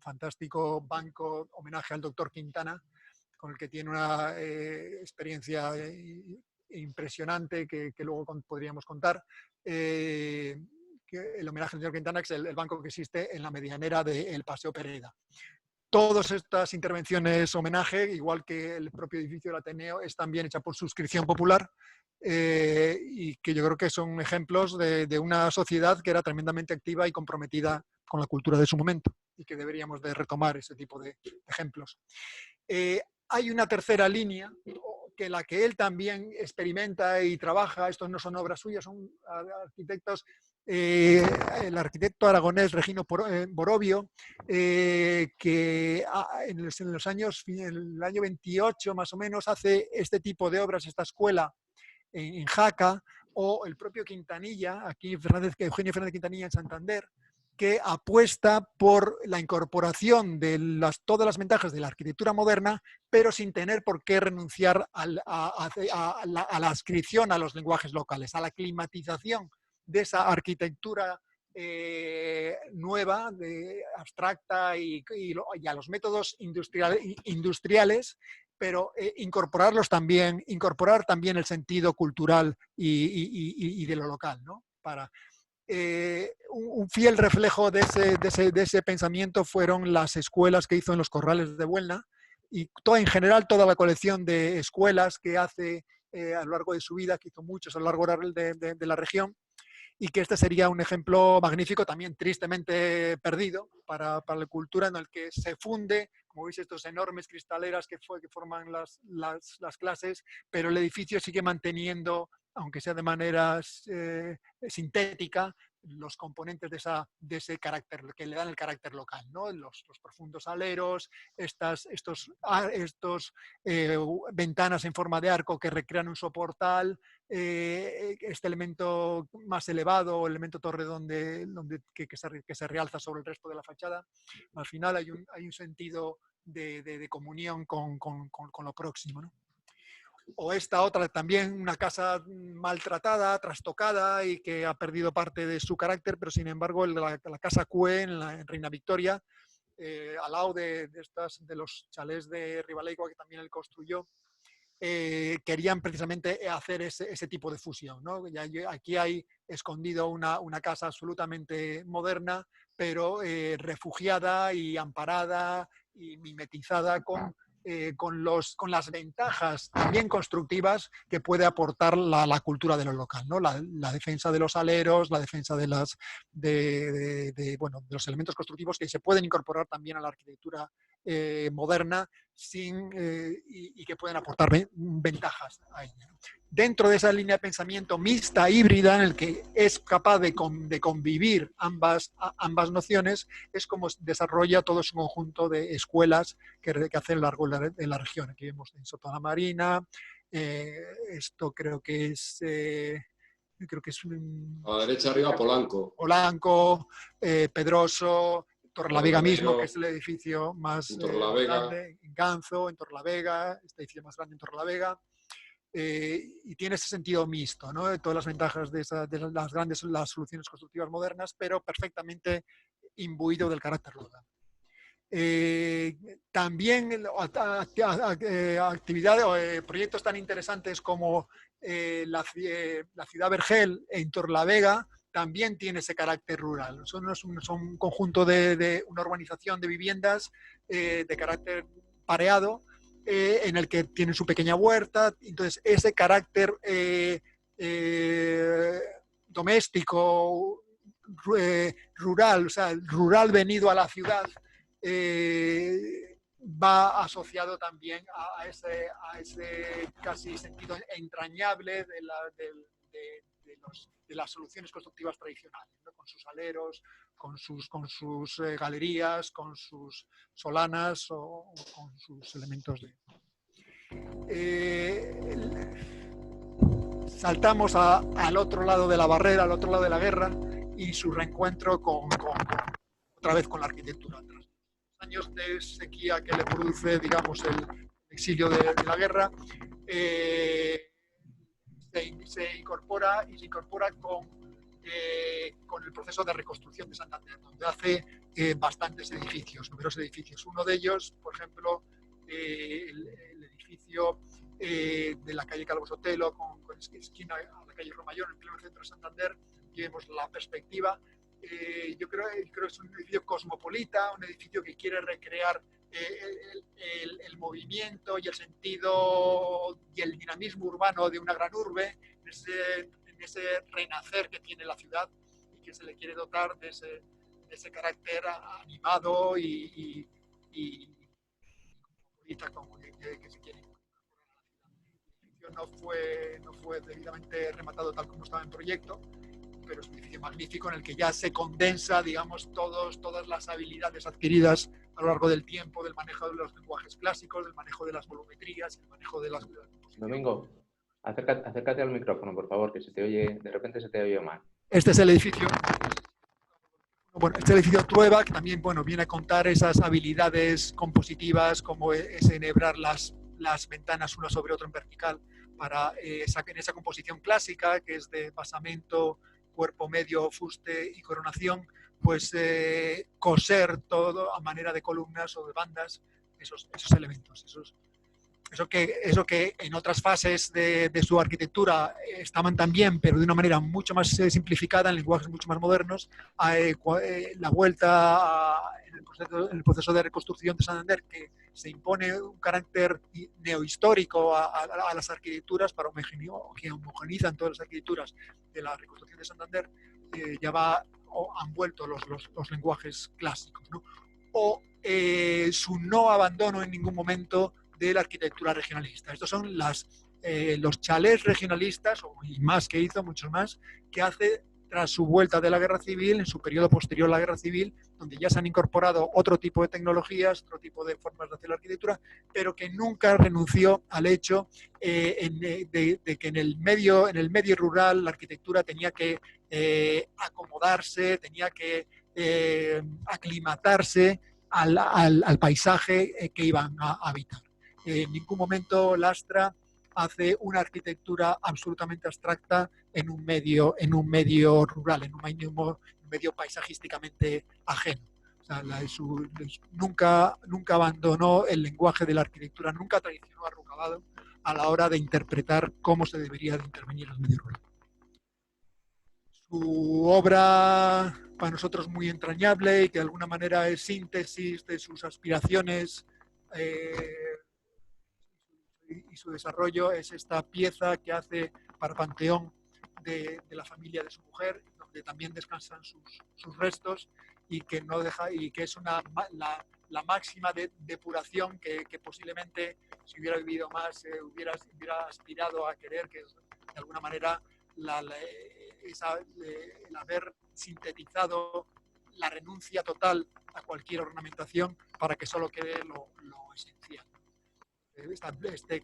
fantástico banco homenaje al doctor Quintana, con el que tiene una experiencia impresionante que luego podríamos contar. Que el homenaje al señor Quintana, que es el banco que existe en la medianera del Paseo Pereda. Todas estas intervenciones homenaje, igual que el propio edificio del Ateneo, es también hecha por suscripción popular, y que yo creo que son ejemplos de una sociedad que era tremendamente activa y comprometida con la cultura de su momento, y que deberíamos de retomar ese tipo de ejemplos. Hay una tercera línea, que la que él también experimenta y trabaja. Estos no son obras suyas, son arquitectos. El arquitecto aragonés Regino Borovio, que en el año 28 más o menos hace este tipo de obras, esta escuela en Jaca, o el propio Quintanilla, aquí Eugenio Fernández Quintanilla en Santander, que apuesta por la incorporación de todas las ventajas de la arquitectura moderna, pero sin tener por qué renunciar a la adscripción a los lenguajes locales, a la climatización de esa arquitectura nueva, abstracta, y a los métodos industriales, pero incorporar también el sentido cultural y de lo local, ¿no? Un fiel reflejo de ese pensamiento fueron las escuelas que hizo en los Corrales de Buelna, y en general toda la colección de escuelas que hace a lo largo de su vida, que hizo muchos a lo largo de la región, y que este sería un ejemplo magnífico, también tristemente perdido para la cultura, en el que se funde, como veis, estos enormes cristaleras que forman las clases, pero el edificio sigue manteniendo, aunque sea de manera sintética, los componentes de ese carácter, que le dan el carácter local, ¿no? Los profundos aleros, estos ventanas en forma de arco que recrean un soportal, este elemento más elevado, el elemento torre que se realza sobre el resto de la fachada. Al final hay un sentido de comunión con lo próximo, ¿no? O esta otra también, una casa maltratada, trastocada y que ha perdido parte de su carácter, pero sin embargo la casa Cue en Reina Victoria, al lado de los chalés de Ribaleico, que también él construyó, querían precisamente hacer ese tipo de fusión, ¿no? Aquí hay escondido una casa absolutamente moderna, pero refugiada y amparada y mimetizada con con las ventajas también constructivas que puede aportar la cultura de lo local, ¿no? La defensa de los aleros, la defensa de los elementos constructivos que se pueden incorporar también a la arquitectura moderna y que pueden aportar ventajas a ella. Dentro de esa línea de pensamiento mixta, híbrida, en el que es capaz de convivir ambas nociones, es como desarrolla todo su conjunto de escuelas que hacen a lo largo de la región. Aquí vemos en Soto la Marina, esto creo que es a la derecha arriba Polanco. Polanco, Pedroso, Torrelavega mismo, que es el edificio más grande, en Ganzo, en Torrelavega, este edificio más grande en Torrelavega. Y tiene ese sentido mixto, ¿no? De todas las ventajas de las soluciones constructivas modernas, pero perfectamente imbuido del carácter local. También actividades, proyectos tan interesantes como la ciudad Vergel en Torrelavega también tiene ese carácter rural. Son un conjunto de una urbanización de viviendas de carácter pareado, en el que tienen su pequeña huerta. Entonces, ese carácter doméstico, rural, o sea, rural venido a la ciudad, va asociado también a ese casi sentido entrañable de las soluciones constructivas tradicionales, ¿no? Con sus aleros, con sus galerías, con sus solanas o con sus elementos de... saltamos al otro lado de la barrera, al otro lado de la guerra, y su reencuentro otra vez con la arquitectura. Tras los años de sequía que le produce, digamos, el exilio de la guerra, se incorpora con el proceso de reconstrucción de Santander, donde hace bastantes edificios, numerosos edificios. Uno de ellos, por ejemplo, el edificio de la calle Calvo Sotelo, con esquina a la calle Romayón, en pleno centro de Santander, y vemos la perspectiva. Yo creo que es un edificio cosmopolita, un edificio que quiere recrear el movimiento y el sentido y el dinamismo urbano de una gran urbe, en ese renacer que tiene la ciudad, y que se le quiere dotar de ese carácter animado y cosmopolita como que se quiere incorporar a la ciudad. El edificio no fue debidamente rematado tal como estaba en proyecto, pero es un edificio magnífico en el que ya se condensa, digamos, todas las habilidades adquiridas a lo largo del tiempo, del manejo de los lenguajes clásicos, del manejo de las volumetrías, el manejo de las... Domingo, acércate al micrófono, por favor, que se te oye, de repente se te oye mal. Este es el edificio. Bueno, este edificio Trueba, que también, bueno, viene a contar esas habilidades compositivas, como es enhebrar las ventanas una sobre otra en vertical, para en esa composición clásica, que es de basamento, cuerpo medio, fuste y coronación, pues coser todo a manera de columnas o de bandas esos elementos. Eso que en otras fases de su arquitectura estaban también, pero de una manera mucho más simplificada, en lenguajes mucho más modernos, la vuelta en el proceso de reconstrucción de Santander, que se impone un carácter neohistórico a las arquitecturas que homogenizan todas las arquitecturas de la reconstrucción de Santander, han vuelto los lenguajes clásicos, ¿no? O su no abandono en ningún momento de la arquitectura regionalista. Estos son los chalés regionalistas, y más que hizo, muchos más, que hace tras su vuelta de la Guerra Civil, en su periodo posterior a la Guerra Civil, donde ya se han incorporado otro tipo de tecnologías, otro tipo de formas de hacer la arquitectura, pero que nunca renunció al hecho de que en el medio rural la arquitectura tenía que acomodarse, tenía que aclimatarse al paisaje que iban a habitar. En ningún momento Lastra hace una arquitectura absolutamente abstracta en un medio rural, en un medio paisajísticamente ajeno. O sea, nunca abandonó el lenguaje de la arquitectura, nunca traicionó a Rucabado a la hora de interpretar cómo se debería de intervenir el medio rural. Su obra, para nosotros, muy entrañable y que de alguna manera es síntesis de sus aspiraciones y su desarrollo es esta pieza que hace para panteón de la familia de su mujer, donde también descansan sus restos, y que no deja, y que es la máxima depuración que posiblemente, si hubiera vivido más, hubiera aspirado a querer, que de alguna manera el haber sintetizado la renuncia total a cualquier ornamentación para que solo quede lo esencial. Este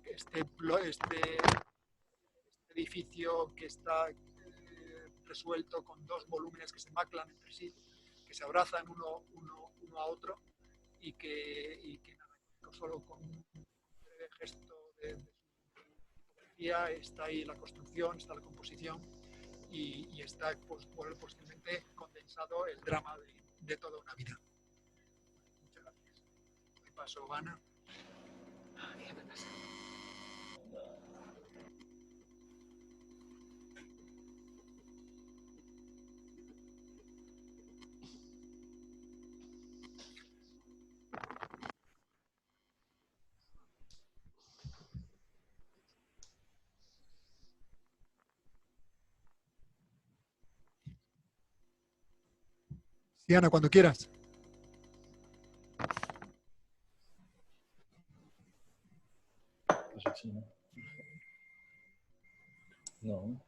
edificio que está resuelto con dos volúmenes que se maclan entre sí, que se abrazan uno a otro, y que solo con un breve gesto de tipografía está ahí la construcción, está la composición, y está posiblemente condensado el drama de toda una vida. Muchas gracias. Me paso, Ana. Sí, Ana, cuando quieras. No.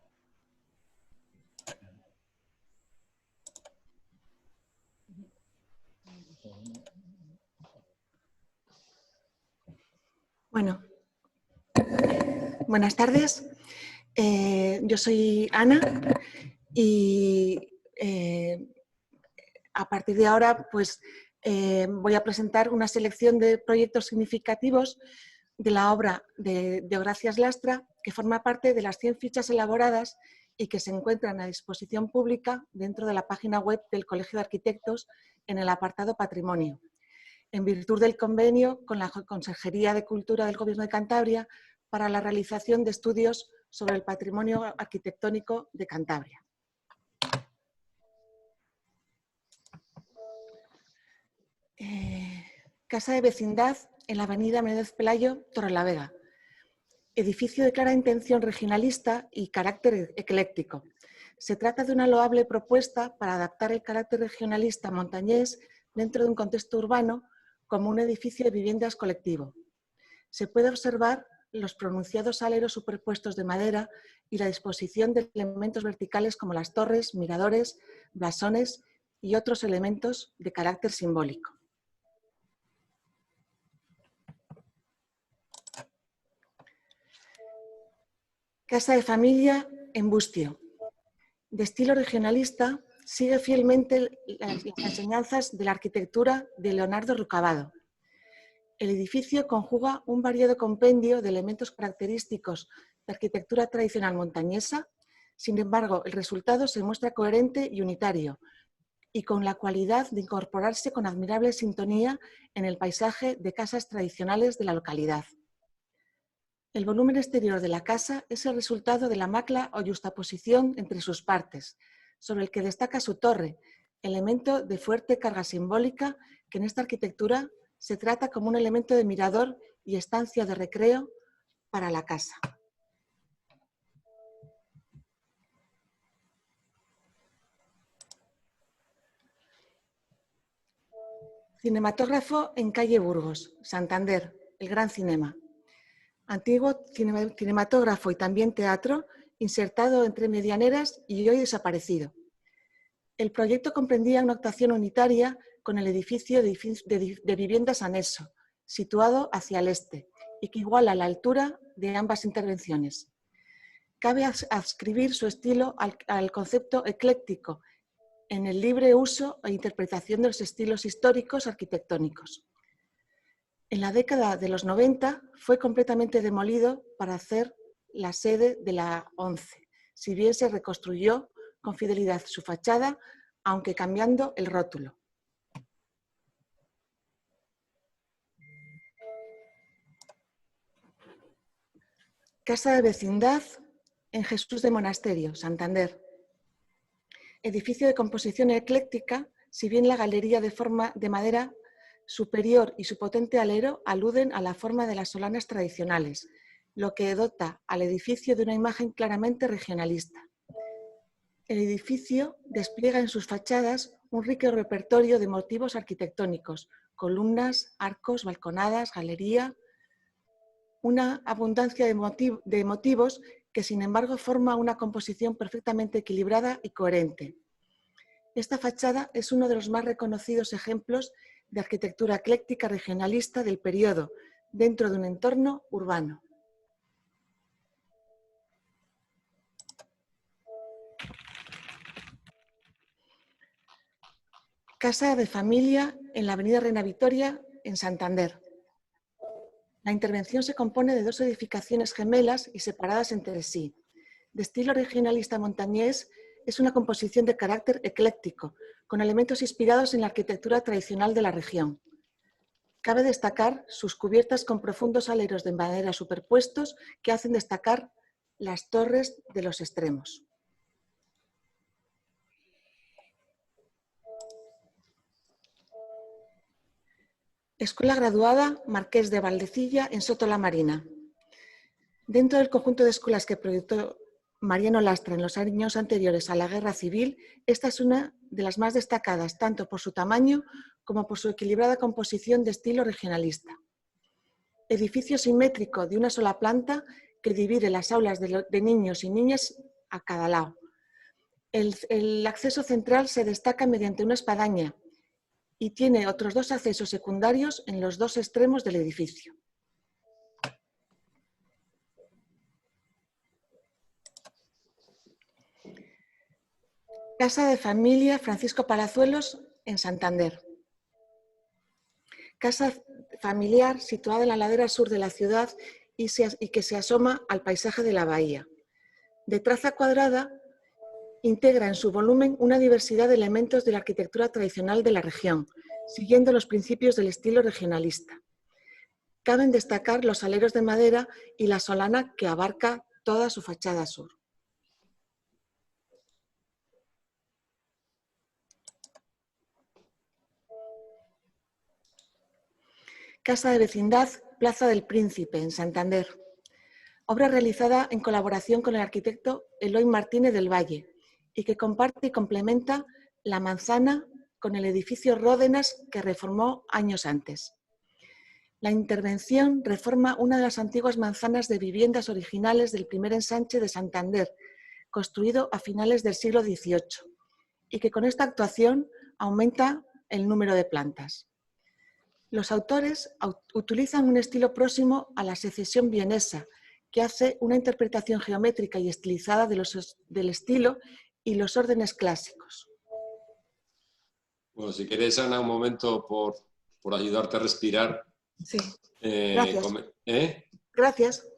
Bueno, buenas tardes. Yo soy Ana y a partir de ahora pues, voy a presentar una selección de proyectos significativos de la obra de Deogracias Lastra, que forma parte de las 100 fichas elaboradas y que se encuentran a disposición pública dentro de la página web del Colegio de Arquitectos en el apartado Patrimonio, en virtud del convenio con la Consejería de Cultura del Gobierno de Cantabria para la realización de estudios sobre el patrimonio arquitectónico de Cantabria. Casa de vecindad en la avenida Menéndez Pelayo, Torrelavega. Edificio de clara intención regionalista y carácter ecléctico. Se trata de una loable propuesta para adaptar el carácter regionalista montañés dentro de un contexto urbano como un edificio de viviendas colectivo. Se puede observar los pronunciados aleros superpuestos de madera y la disposición de elementos verticales como las torres, miradores, blasones y otros elementos de carácter simbólico. Casa de familia en Bustio. De estilo regionalista, sigue fielmente las enseñanzas de la arquitectura de Leonardo Rucabado. El edificio conjuga un variado compendio de elementos característicos de arquitectura tradicional montañesa. Sin embargo, el resultado se muestra coherente y unitario, y con la cualidad de incorporarse con admirable sintonía en el paisaje de casas tradicionales de la localidad. El volumen exterior de la casa es el resultado de la macla o yuxtaposición entre sus partes, sobre el que destaca su torre, elemento de fuerte carga simbólica que en esta arquitectura se trata como un elemento de mirador y estancia de recreo para la casa. Cinematógrafo en calle Burgos, Santander, el Gran Cinema. Antiguo cinematógrafo y también teatro, insertado entre medianeras y hoy desaparecido. El proyecto comprendía una actuación unitaria con el edificio de viviendas anexo, situado hacia el este, y que iguala la altura de ambas intervenciones. Cabe adscribir su estilo al concepto ecléctico, en el libre uso e interpretación de los estilos históricos arquitectónicos. En la década de los 90 fue completamente demolido para hacer la sede de la ONCE, si bien se reconstruyó con fidelidad su fachada, aunque cambiando el rótulo. Casa de vecindad en Jesús de Monasterio, Santander. Edificio de composición ecléctica, si bien la galería de forma de madera superior y su potente alero aluden a la forma de las solanas tradicionales, lo que dota al edificio de una imagen claramente regionalista. El edificio despliega en sus fachadas un rico repertorio de motivos arquitectónicos, columnas, arcos, balconadas, galería, una abundancia de motivos que sin embargo forma una composición perfectamente equilibrada y coherente. Esta fachada es uno de los más reconocidos ejemplos de arquitectura ecléctica regionalista del periodo dentro de un entorno urbano. Casa de familia en la avenida Reina Victoria, en Santander. La intervención se compone de dos edificaciones gemelas y separadas entre sí. De estilo regionalista montañés, es una composición de carácter ecléctico, con elementos inspirados en la arquitectura tradicional de la región. Cabe destacar sus cubiertas con profundos aleros de madera superpuestos que hacen destacar las torres de los extremos. Escuela graduada Marqués de Valdecilla en Soto la Marina. Dentro del conjunto de escuelas que proyectó Mariano Lastra en los años anteriores a la Guerra Civil, esta es una de las más destacadas, tanto por su tamaño como por su equilibrada composición de estilo regionalista. Edificio simétrico de una sola planta que divide las aulas de niños y niñas a cada lado. El acceso central se destaca mediante una espadaña y tiene otros dos accesos secundarios en los dos extremos del edificio. Casa de familia Francisco Palazuelos en Santander. Casa familiar situada en la ladera sur de la ciudad y que se asoma al paisaje de la bahía. De traza cuadrada, integra en su volumen una diversidad de elementos de la arquitectura tradicional de la región, siguiendo los principios del estilo regionalista. Caben destacar los aleros de madera y la solana que abarca toda su fachada sur. Casa de vecindad Plaza del Príncipe, en Santander. Obra realizada en colaboración con el arquitecto Eloy Martínez del Valle y que comparte y complementa la manzana con el edificio Ródenas que reformó años antes. La intervención reforma una de las antiguas manzanas de viviendas originales del primer ensanche de Santander, construido a finales del siglo XVIII, y que con esta actuación aumenta el número de plantas. Los autores utilizan un estilo próximo a la secesión vienesa, que hace una interpretación geométrica y estilizada del estilo y los órdenes clásicos. Bueno, si quieres, Ana, un momento por ayudarte a respirar. Sí, gracias. Gracias.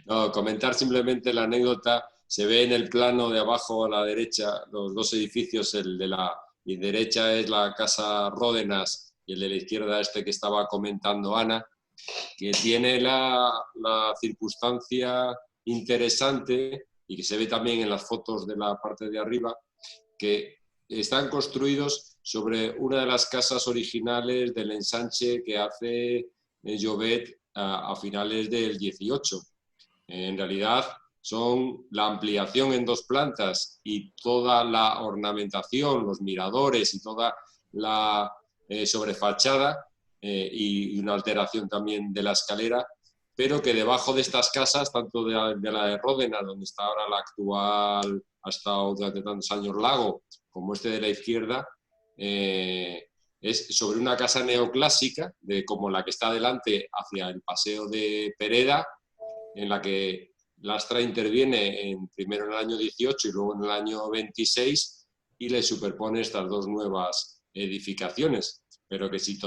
No, comentar simplemente la anécdota. Se ve en el plano de abajo a la derecha los dos edificios, el de la derecha es la Casa Ródenas y el de la izquierda este que estaba comentando Ana, que tiene la circunstancia interesante y que se ve también en las fotos de la parte de arriba, que están construidos sobre una de las casas originales del ensanche que hace Llobet a finales del 18. En realidad son la ampliación en dos plantas y toda la ornamentación, los miradores y toda la sobrefachada y una alteración también de la escalera, pero que debajo de estas casas, tanto de la de Ródenas, donde está ahora la actual, ha estado durante tantos años Lago, como este de la izquierda, es sobre una casa neoclásica, como la que está delante hacia el Paseo de Pereda, en la que Lastra interviene primero en el año 18 y luego en el año 26 y le superpone estas dos nuevas edificaciones, pero que si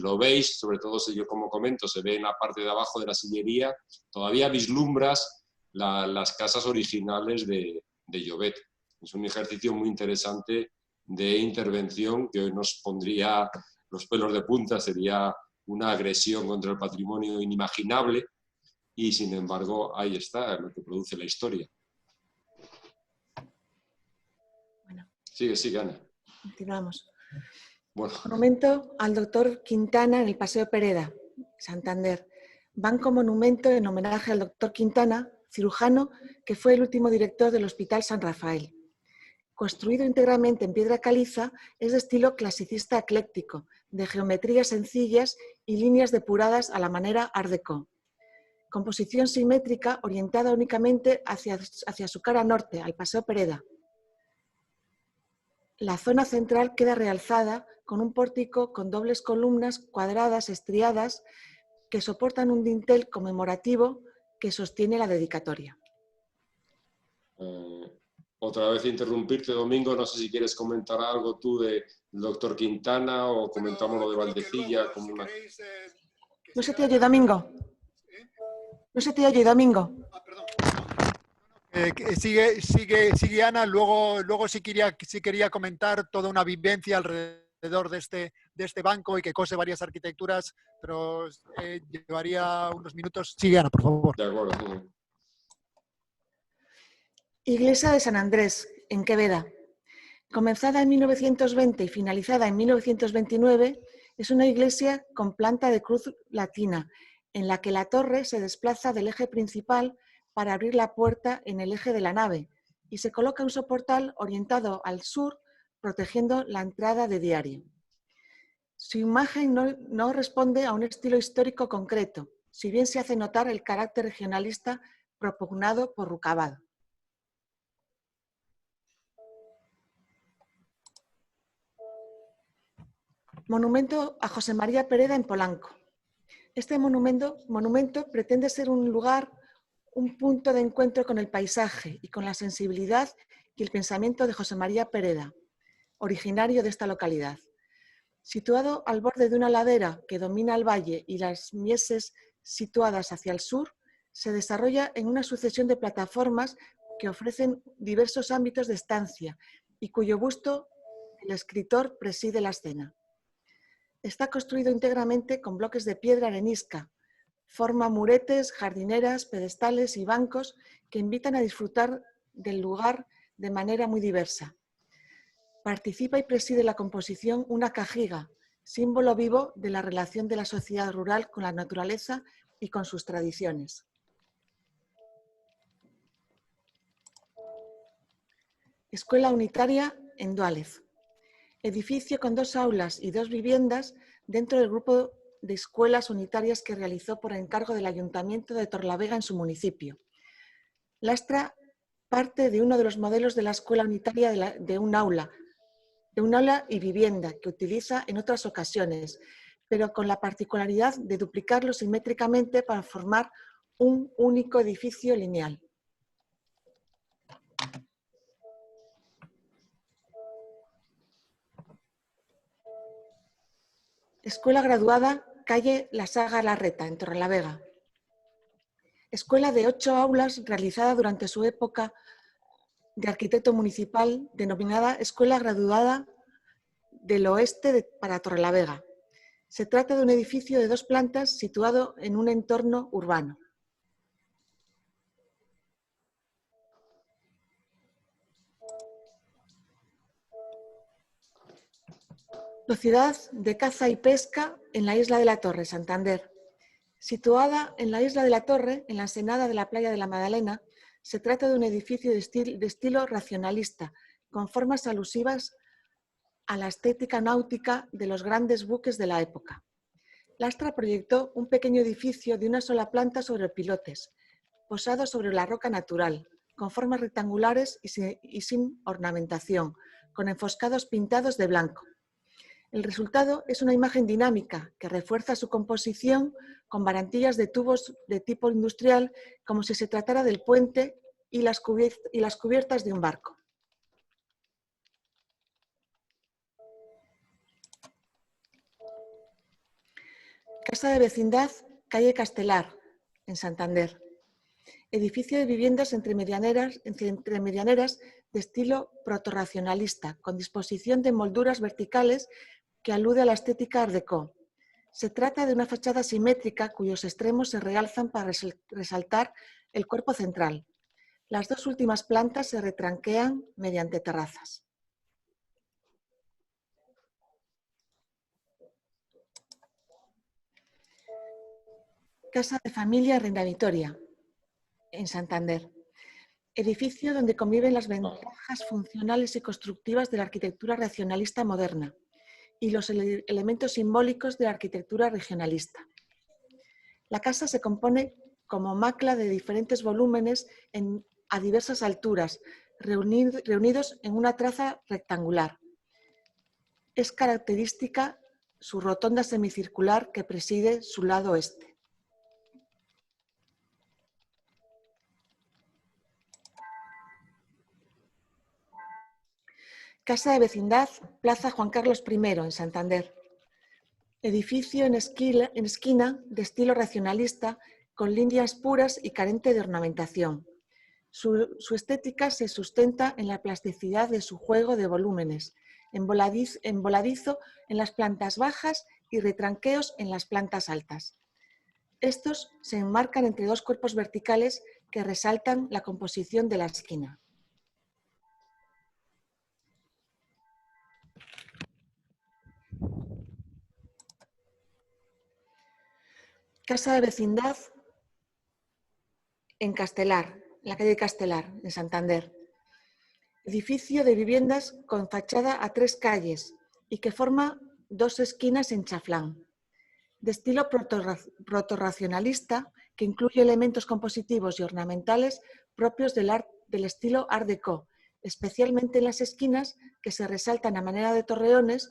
lo veis, sobre todo si yo como comento, se ve en la parte de abajo de la sillería, todavía vislumbras las casas originales de Llobet. Es un ejercicio muy interesante de intervención que hoy nos pondría los pelos de punta, sería una agresión contra el patrimonio inimaginable y sin embargo ahí está lo que produce la historia. Bueno. Sigue, Ana. Continuamos. Bueno. Monumento al doctor Quintana en el Paseo Pereda, Santander. banco monumento en homenaje al doctor Quintana, cirujano que fue el último director del Hospital San Rafael. Construido íntegramente en piedra caliza, es de estilo clasicista ecléctico, de geometrías sencillas y líneas depuradas a la manera Art Deco. Composición simétrica orientada únicamente hacia su cara norte, al Paseo Pereda. La zona central queda realzada con un pórtico con dobles columnas cuadradas estriadas que soportan un dintel conmemorativo que sostiene la dedicatoria. Otra vez interrumpirte, Domingo, no sé si quieres comentar algo tú del doctor Quintana o comentamos lo de Valdecilla. Como una... No se te oye, Domingo. No se te oye, Domingo. Perdón. Sigue Ana, luego sí quería comentar toda una vivencia alrededor de este banco y que cose varias arquitecturas, pero llevaría unos minutos. Sigue Ana, por favor. De acuerdo. Iglesia de San Andrés, en Queveda. Comenzada en 1920 y finalizada en 1929, es una iglesia con planta de cruz latina, en la que la torre se desplaza del eje principal para abrir la puerta en el eje de la nave y se coloca un soportal orientado al sur, protegiendo la entrada de diario. Su imagen no responde a un estilo histórico concreto, si bien se hace notar el carácter regionalista propugnado por Rucabado. Monumento a José María Pereda en Polanco. Este monumento pretende ser un lugar, un punto de encuentro con el paisaje y con la sensibilidad y el pensamiento de José María Pereda, originario de esta localidad. Situado al borde de una ladera que domina el valle y las mieses situadas hacia el sur, se desarrolla en una sucesión de plataformas que ofrecen diversos ámbitos de estancia y cuyo busto el escritor preside la escena. Está construido íntegramente con bloques de piedra arenisca. Forma muretes, jardineras, pedestales y bancos que invitan a disfrutar del lugar de manera muy diversa. Participa y preside la composición una cajiga, símbolo vivo de la relación de la sociedad rural con la naturaleza y con sus tradiciones. Escuela Unitaria en Duález. Edificio con 2 aulas y 2 viviendas dentro del grupo de escuelas unitarias que realizó por encargo del Ayuntamiento de Torlavega en su municipio. Lastra parte de uno de los modelos de la escuela unitaria de un aula y vivienda que utiliza en otras ocasiones, pero con la particularidad de duplicarlo simétricamente para formar un único edificio lineal. Escuela graduada, calle La Saga Larreta, en Torrelavega. Escuela de 8 aulas realizada durante su época de arquitecto municipal, denominada Escuela Graduada del Oeste para Torrelavega. Se trata de un edificio de 2 plantas situado en un entorno urbano. Sociedad de Caza y Pesca en la isla de la Torre, Santander. Situada en la isla de la Torre, en la ensenada de la playa de la Magdalena, se trata de un edificio de estilo racionalista, con formas alusivas a la estética náutica de los grandes buques de la época. Lastra proyectó un pequeño edificio de una sola planta sobre pilotes, posado sobre la roca natural, con formas rectangulares y sin ornamentación, con enfoscados pintados de blanco. El resultado es una imagen dinámica que refuerza su composición con barandillas de tubos de tipo industrial, como si se tratara del puente y las cubiertas de un barco. Casa de vecindad, calle Castelar, en Santander. Edificio de viviendas entre medianeras de estilo protorracionalista, con disposición de molduras verticales que alude a la estética Art Deco. Se trata de una fachada simétrica cuyos extremos se realzan para resaltar el cuerpo central. Las 2 últimas plantas se retranquean mediante terrazas. Casa de Familia Reina Vitoria, en Santander. Edificio donde conviven las ventajas funcionales y constructivas de la arquitectura racionalista moderna y los elementos simbólicos de la arquitectura regionalista. La casa se compone como macla de diferentes volúmenes a diversas alturas, reunidos en una traza rectangular. Es característica su rotonda semicircular que preside su lado oeste. Casa de Vecindad, Plaza Juan Carlos I, en Santander. Edificio en esquina de estilo racionalista, con líneas puras y carente de ornamentación. Su estética se sustenta en la plasticidad de su juego de volúmenes, voladizo en las plantas bajas y retranqueos en las plantas altas. Estos se enmarcan entre dos cuerpos verticales que resaltan la composición de la esquina. Casa de Vecindad en Castelar, la calle Castelar, en Santander. Edificio de viviendas con fachada a 3 calles y que forma 2 esquinas en chaflán. De estilo protorracionalista, que incluye elementos compositivos y ornamentales propios del estilo Art Deco, especialmente en las esquinas que se resaltan a manera de torreones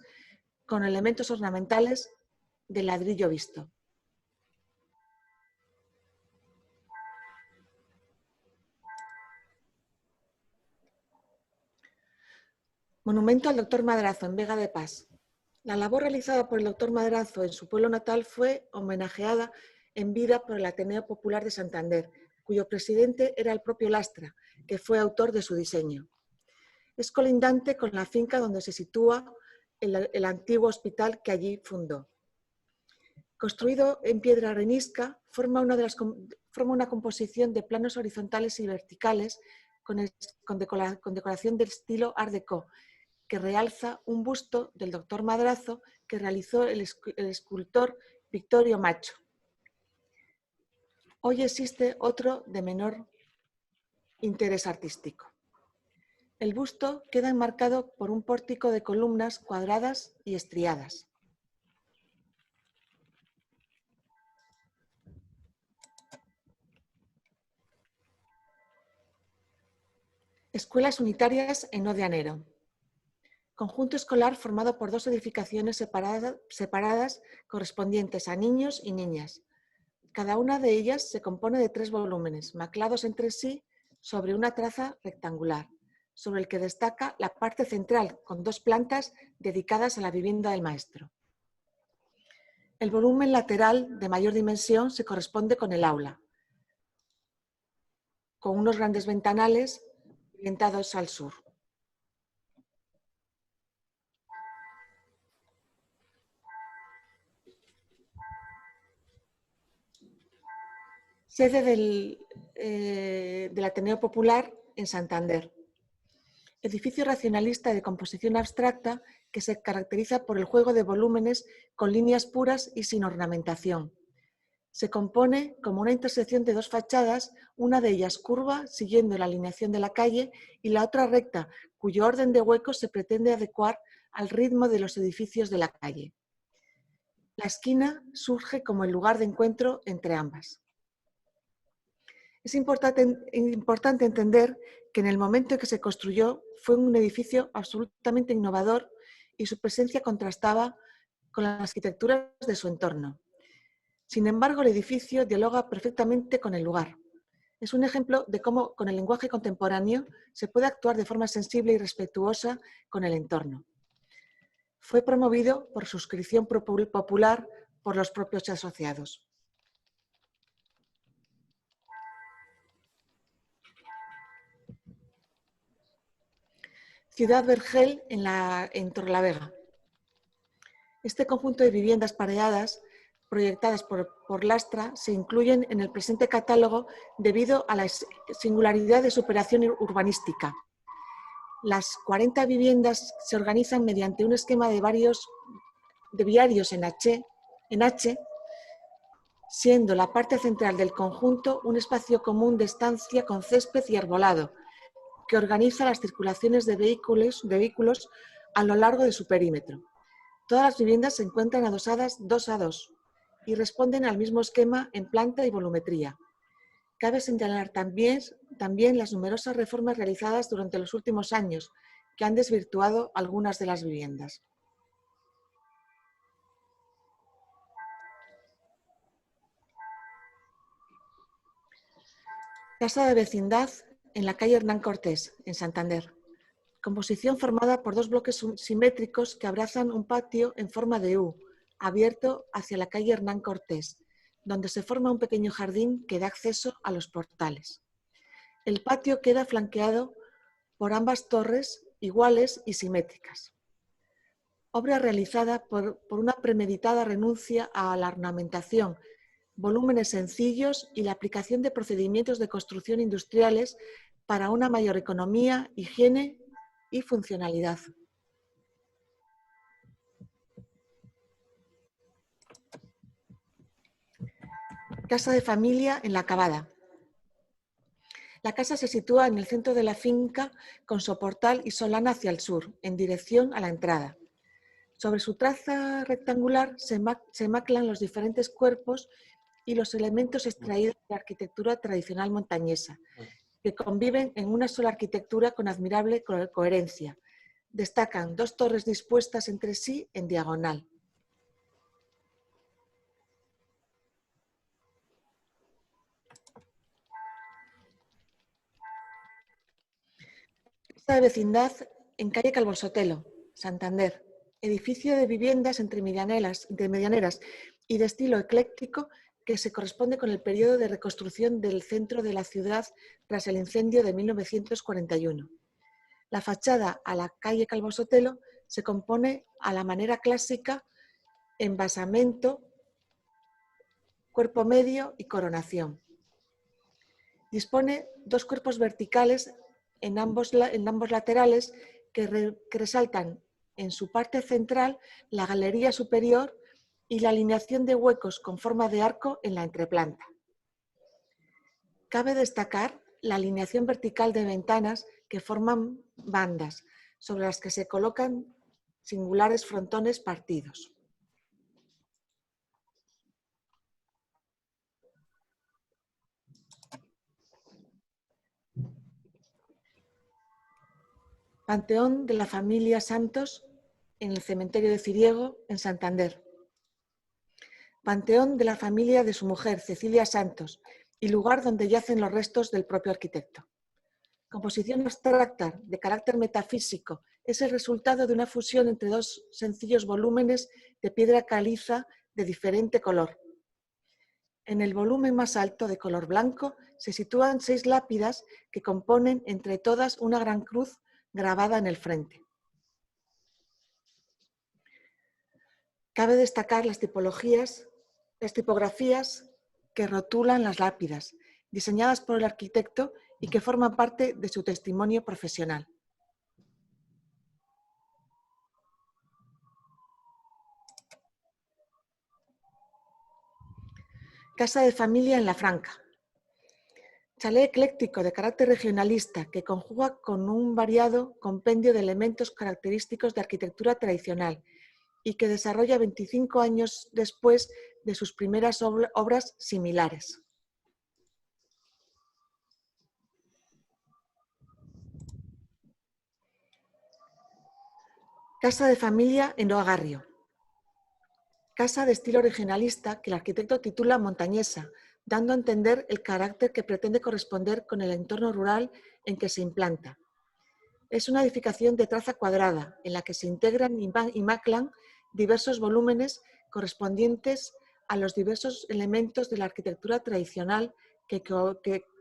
con elementos ornamentales de ladrillo visto. Monumento al Dr. Madrazo en Vega de Pas. La labor realizada por el Dr. Madrazo en su pueblo natal fue homenajeada en vida por el Ateneo Popular de Santander, cuyo presidente era el propio Lastra, que fue autor de su diseño. Es colindante con la finca donde se sitúa el antiguo hospital que allí fundó. Construido en piedra arenisca, forma una composición de planos horizontales y verticales con decoración del estilo Art Deco, que realza un busto del Dr. Madrazo que realizó el escultor Victorio Macho. Hoy existe otro de menor interés artístico. El busto queda enmarcado por un pórtico de columnas cuadradas y estriadas. Escuelas unitarias en Odianero. Conjunto escolar formado por 2 edificaciones separadas correspondientes a niños y niñas. Cada una de ellas se compone de 3 volúmenes, maclados entre sí sobre una traza rectangular, sobre el que destaca la parte central, con 2 plantas dedicadas a la vivienda del maestro. El volumen lateral de mayor dimensión se corresponde con el aula, con unos grandes ventanales orientados al sur. Sede del Ateneo Popular en Santander. Edificio racionalista de composición abstracta que se caracteriza por el juego de volúmenes con líneas puras y sin ornamentación. Se compone como una intersección de 2 fachadas, una de ellas curva, siguiendo la alineación de la calle, y la otra recta, cuyo orden de huecos se pretende adecuar al ritmo de los edificios de la calle. La esquina surge como el lugar de encuentro entre ambas. Es importante entender que en el momento en que se construyó fue un edificio absolutamente innovador y su presencia contrastaba con las arquitecturas de su entorno. Sin embargo, el edificio dialoga perfectamente con el lugar. Es un ejemplo de cómo con el lenguaje contemporáneo se puede actuar de forma sensible y respetuosa con el entorno. Fue promovido por suscripción popular por los propios asociados. Ciudad Vergel en Torrelavega. Este conjunto de viviendas pareadas proyectadas por Lastra se incluyen en el presente catálogo debido a la singularidad de su operación urbanística. Las 40 viviendas se organizan mediante un esquema de viarios en H, siendo la parte central del conjunto un espacio común de estancia con césped y arbolado, que organiza las circulaciones de vehículos a lo largo de su perímetro. Todas las viviendas se encuentran adosadas 2 a 2 y responden al mismo esquema en planta y volumetría. Cabe señalar también las numerosas reformas realizadas durante los últimos años, que han desvirtuado algunas de las viviendas. Casa de vecindad en la calle Hernán Cortés, en Santander. Composición formada por 2 bloques simétricos que abrazan un patio en forma de U, abierto hacia la calle Hernán Cortés, donde se forma un pequeño jardín que da acceso a los portales. El patio queda flanqueado por ambas torres iguales y simétricas. Obra realizada por una premeditada renuncia a la ornamentación, volúmenes sencillos y la aplicación de procedimientos de construcción industriales para una mayor economía, higiene y funcionalidad. Casa de familia en La Cavada. La casa se sitúa en el centro de la finca con soportal y solana hacia el sur, en dirección a la entrada. Sobre su traza rectangular se maclan los diferentes cuerpos y los elementos extraídos de la arquitectura tradicional montañesa, que conviven en una sola arquitectura con admirable coherencia. Destacan 2 torres dispuestas entre sí en diagonal. Casa de vecindad en calle Calvo Sotelo, Santander. Edificio de viviendas entre medianeras y de estilo ecléctico que se corresponde con el periodo de reconstrucción del centro de la ciudad tras el incendio de 1941. La fachada a la calle Calvo Sotelo se compone a la manera clásica en basamento, cuerpo medio y coronación. Dispone 2 cuerpos verticales en ambos laterales que resaltan en su parte central la galería superior y la alineación de huecos con forma de arco en la entreplanta. Cabe destacar la alineación vertical de ventanas que forman bandas, sobre las que se colocan singulares frontones partidos. Panteón de la familia Santos en el cementerio de Ciriego, en Santander. Panteón de la familia de su mujer, Cecilia Santos, y lugar donde yacen los restos del propio arquitecto. Composición abstracta de carácter metafísico, es el resultado de una fusión entre 2 sencillos volúmenes de piedra caliza de diferente color. En el volumen más alto, de color blanco, se sitúan 6 lápidas que componen entre todas una gran cruz grabada en el frente. Cabe destacar las tipografías que rotulan las lápidas, diseñadas por el arquitecto y que forman parte de su testimonio profesional. Casa de familia en La Franca. Chalet ecléctico de carácter regionalista que conjuga con un variado compendio de elementos característicos de arquitectura tradicional y que desarrolla 25 años después de sus primeras obras similares. Casa de familia en Oagarrio. Casa de estilo regionalista que el arquitecto titula montañesa, dando a entender el carácter que pretende corresponder con el entorno rural en que se implanta. Es una edificación de traza cuadrada, en la que se integran y maclan diversos volúmenes correspondientes a los diversos elementos de la arquitectura tradicional que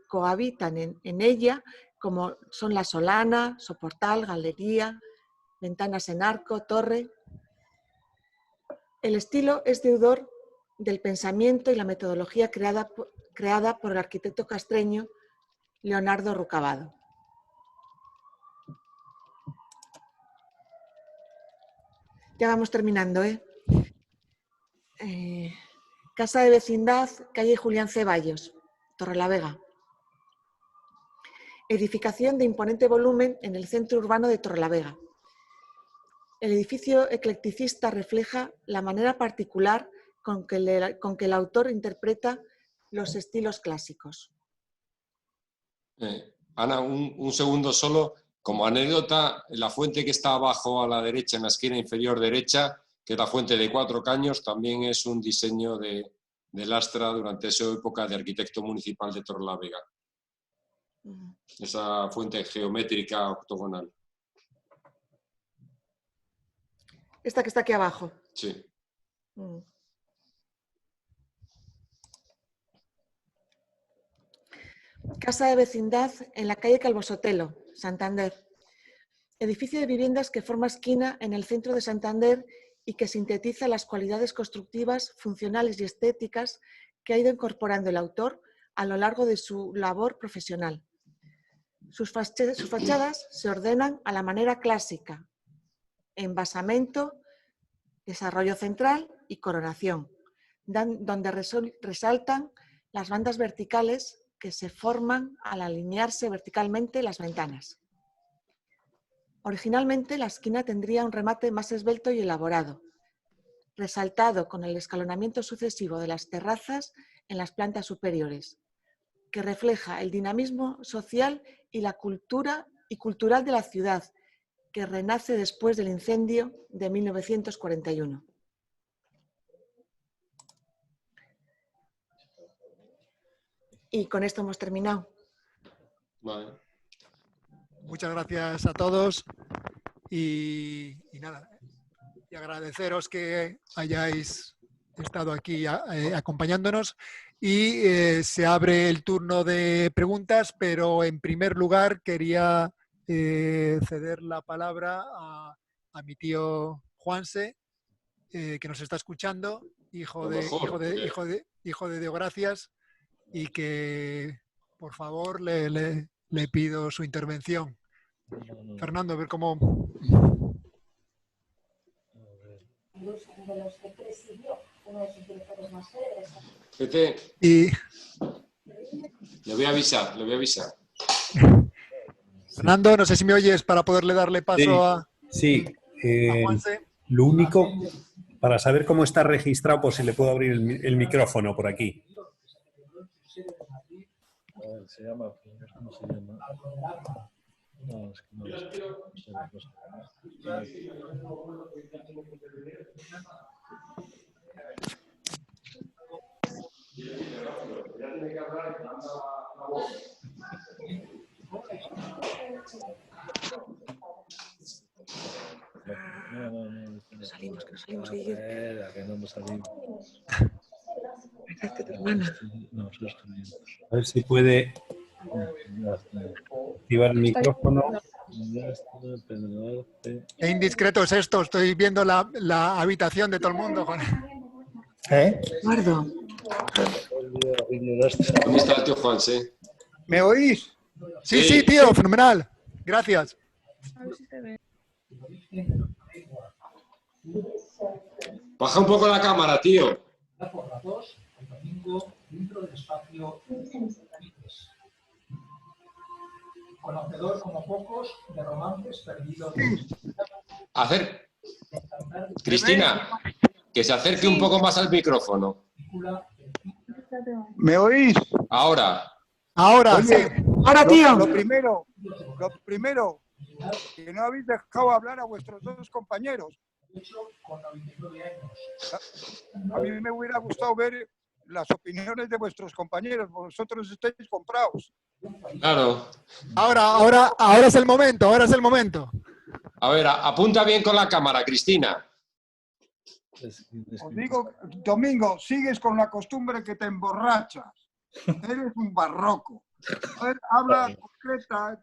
cohabitan en ella, como son la solana, soportal, galería, ventanas en arco, torre. El estilo es deudor del pensamiento y la metodología creada por el arquitecto castreño Leonardo Rucabado. Ya vamos terminando, Casa de Vecindad, calle Julián Ceballos, Torrelavega. Edificación de imponente volumen en el centro urbano de Torrelavega. El edificio eclecticista refleja la manera particular con que el autor interpreta los estilos clásicos. Ana, un segundo solo. Como anécdota, la fuente que está abajo a la derecha, en la esquina inferior derecha, que es la fuente de 4 caños, también es un diseño de Lastra durante esa época de arquitecto municipal de Torrelavega. Esa fuente geométrica octogonal. Esta que está aquí abajo. Sí. Casa de Vecindad en la calle Calvo Sotelo, Santander. Edificio de viviendas que forma esquina en el centro de Santander y que sintetiza las cualidades constructivas, funcionales y estéticas que ha ido incorporando el autor a lo largo de su labor profesional. Sus fachadas se ordenan a la manera clásica, en basamento, desarrollo central y coronación, donde resaltan las bandas verticales que se forman al alinearse verticalmente las ventanas. Originalmente la esquina tendría un remate más esbelto y elaborado, resaltado con el escalonamiento sucesivo de las terrazas en las plantas superiores, que refleja el dinamismo social y la cultura y cultural de la ciudad, que renace después del incendio de 1941. Y con esto hemos terminado. Vale. Muchas gracias a todos y nada, y agradeceros que hayáis estado aquí acompañándonos y se abre el turno de preguntas, pero en primer lugar quería ceder la palabra a mi tío Juanse, que nos está escuchando, hijo de Deogracias, y que por favor le pido su intervención. Fernando, a ver cómo... Y... Le voy a avisar. Fernando, no sé si me oyes para poderle darle paso a Juanse. Lo único, para saber cómo está registrado, pues si le puedo abrir el micrófono por aquí. Se llama, ¿cómo se llama? No, es que no lo sé. No salimos, que no salimos. Que no hemos salido. No, a ver si puede activar el micrófono. Qué indiscreto es esto, estoy viendo la habitación de todo el mundo. Eduardo. ¿Dónde está el tío Juanse? ¿Me oís? Sí, tío, fenomenal. Gracias. Baja un poco la cámara, tío. Por las 2, el domingo, dentro del espacio conocedor como pocos de romances perdidos. Cristina, que se acerque un poco más al micrófono. ¿Me oís? Ahora. Ahora, oye, sí. Ahora, tío. Lo primero, que no habéis dejado hablar a vuestros dos compañeros. A mí me hubiera gustado ver las opiniones de vuestros compañeros. Vosotros estáis comprados. Claro. Ahora es el momento, A ver, apunta bien con la cámara, Cristina. Os digo, Domingo, sigues con la costumbre que te emborrachas. Eres un barroco. A ver, habla concreta,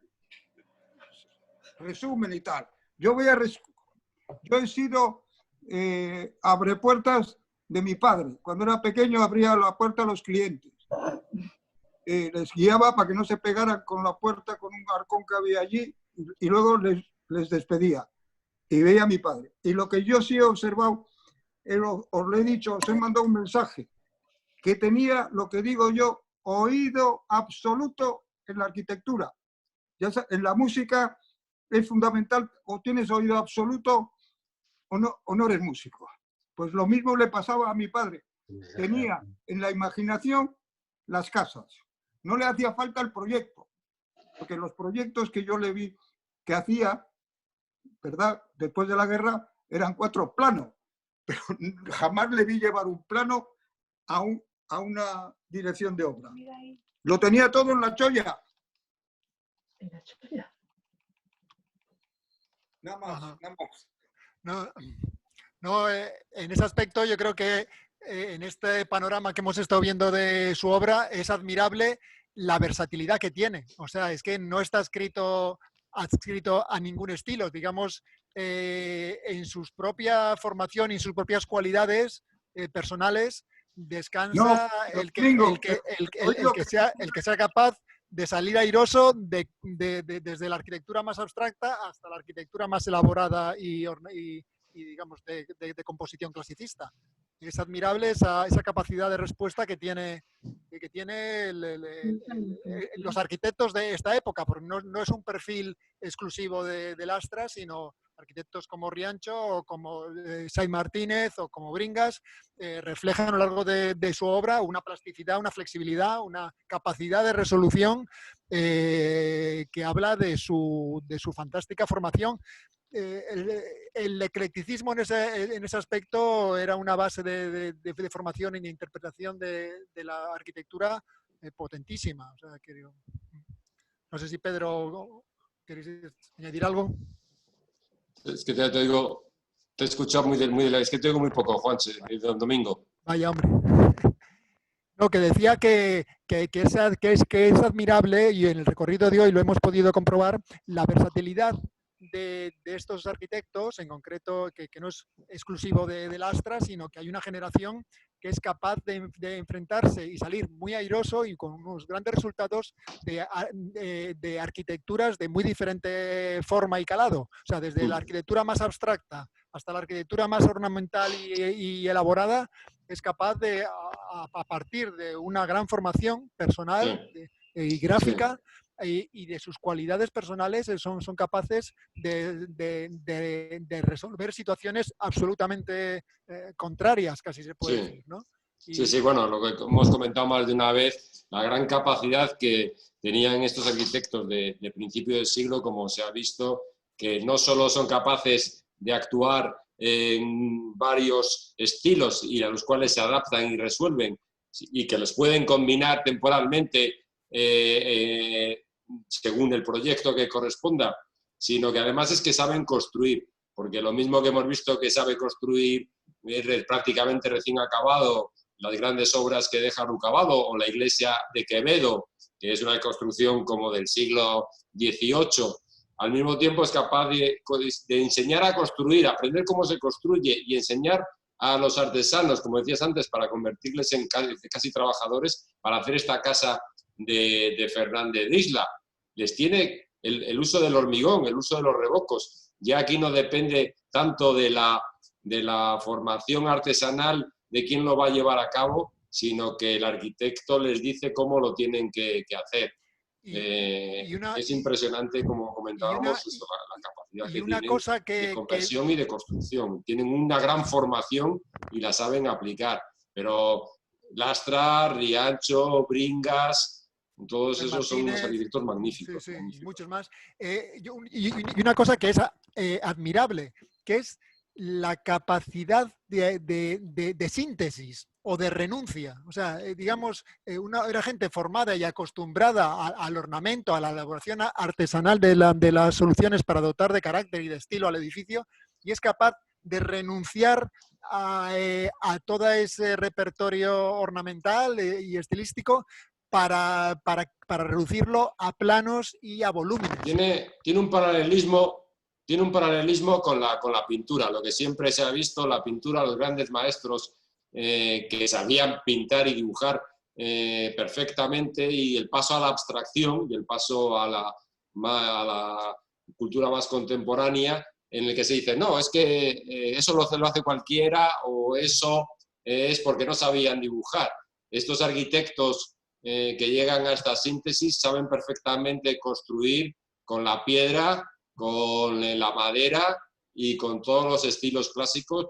resumen y tal. Yo he sido abrepuertas de mi padre. Cuando era pequeño abría la puerta a los clientes. Les guiaba para que no se pegaran con la puerta, con un arcón que había allí, y luego les despedía. Y veía a mi padre. Y lo que yo sí he observado, os lo he dicho, os he mandado un mensaje. que tenía, lo que digo yo, oído absoluto en la arquitectura. Ya en la música es fundamental, o tienes oído absoluto o no eres músico. Pues lo mismo le pasaba a mi padre. Tenía en la imaginación las casas. No le hacía falta el proyecto, porque los proyectos que yo le vi que hacía, ¿verdad?, después de la guerra, eran 4 planos, pero jamás le vi llevar un plano a una dirección de obra. Lo tenía todo en la cholla. ¿En la cholla? Nada más, nada más. No, en ese aspecto yo creo que en este panorama que hemos estado viendo de su obra es admirable la versatilidad que tiene. O sea, es que no está adscrito a ningún estilo. Digamos, en su propia formación y en sus propias cualidades personales descansa el que sea capaz de salir airoso desde la arquitectura más abstracta hasta la arquitectura más elaborada y digamos, de composición clasicista. Es admirable esa capacidad de respuesta que tiene los arquitectos de esta época, porque no es un perfil exclusivo de Lastra, sino arquitectos como Riancho o como Say Martínez o como Bringas reflejan a lo largo de su obra una plasticidad, una flexibilidad, una capacidad de resolución que habla de su fantástica formación. El eclecticismo en ese aspecto era una base de formación y de interpretación de la arquitectura potentísima. O sea, no sé si Pedro, ¿queréis añadir algo? Es que te digo, te he escuchado muy de es que te oigo muy poco, Juanche, don Domingo. Vaya, hombre. No, que decía que es admirable, y en el recorrido de hoy lo hemos podido comprobar, la versatilidad de estos arquitectos, en concreto, que no es exclusivo de Lastra, sino que hay una generación que es capaz de enfrentarse y salir muy airoso y con unos grandes resultados de arquitecturas de muy diferente forma y calado. O sea, desde la arquitectura más abstracta hasta la arquitectura más ornamental y elaborada, es capaz de, a partir de una gran formación personal y gráfica, y de sus cualidades personales, son capaces de resolver situaciones absolutamente contrarias, casi se puede decir, ¿no? Sí, bueno, lo que hemos comentado más de una vez, la gran capacidad que tenían estos arquitectos de principio del siglo, como se ha visto, que no solo son capaces de actuar en varios estilos y a los cuales se adaptan y resuelven, y que los pueden combinar temporalmente según el proyecto que corresponda, sino que además es que saben construir, porque lo mismo que hemos visto que sabe construir prácticamente recién acabado las grandes obras que deja Rucabado, o la iglesia de Quevedo, que es una construcción como del siglo XVIII, al mismo tiempo es capaz de enseñar a construir, aprender cómo se construye y enseñar a los artesanos, como decías antes, para convertirles en casi trabajadores, para hacer esta casa de Fernández de Isla. Les tiene el uso del hormigón, el uso de los revocos. Ya aquí no depende tanto de la formación artesanal de quién lo va a llevar a cabo, sino que el arquitecto les dice cómo lo tienen que hacer. Es impresionante, como comentábamos, la capacidad que tienen de conversión y de construcción. Tienen una gran formación y la saben aplicar, pero Lastra, Riancho, Bringas, todos esos son unos arquitectos magníficos. Sí, y muchos más. Y una cosa que es admirable, que es la capacidad de síntesis o de renuncia. O sea, digamos, era gente formada y acostumbrada al ornamento, a la elaboración artesanal de las soluciones para dotar de carácter y de estilo al edificio, y es capaz de renunciar a todo ese repertorio ornamental y estilístico para reducirlo a planos y a volúmenes. Tiene un paralelismo con la pintura, lo que siempre se ha visto, la pintura, los grandes maestros que sabían pintar y dibujar perfectamente, y el paso a la abstracción y el paso a la cultura más contemporánea, en el que se dice, no, es que eso lo hace cualquiera, o eso es porque no sabían dibujar. estos arquitectos que llegan a esta síntesis saben perfectamente construir con la piedra, con la madera y con todos los estilos clásicos.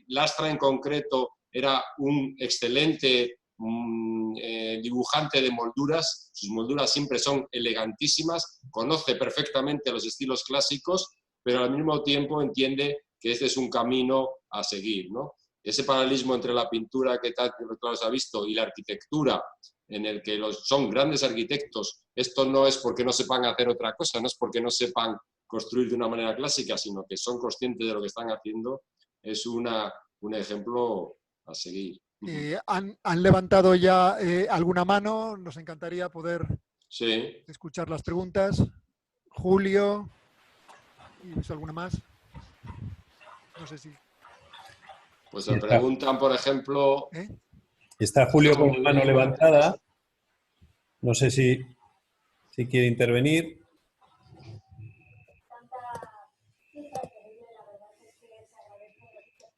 Lastra en concreto era un excelente dibujante de molduras, sus molduras siempre son elegantísimas, conoce perfectamente los estilos clásicos, pero al mismo tiempo entiende que este es un camino a seguir, ¿no? Ese paralelismo entre la pintura que se ha visto y la arquitectura, en el que son grandes arquitectos, esto no es porque no sepan hacer otra cosa, no es porque no sepan construir de una manera clásica, sino que son conscientes de lo que están haciendo, es un ejemplo a seguir. ¿Han levantado ya alguna mano? Nos encantaría poder escuchar las preguntas. Julio, ¿y alguna más? No sé si... Pues se preguntan, por ejemplo... Está Julio con la mano levantada. No sé si quiere intervenir.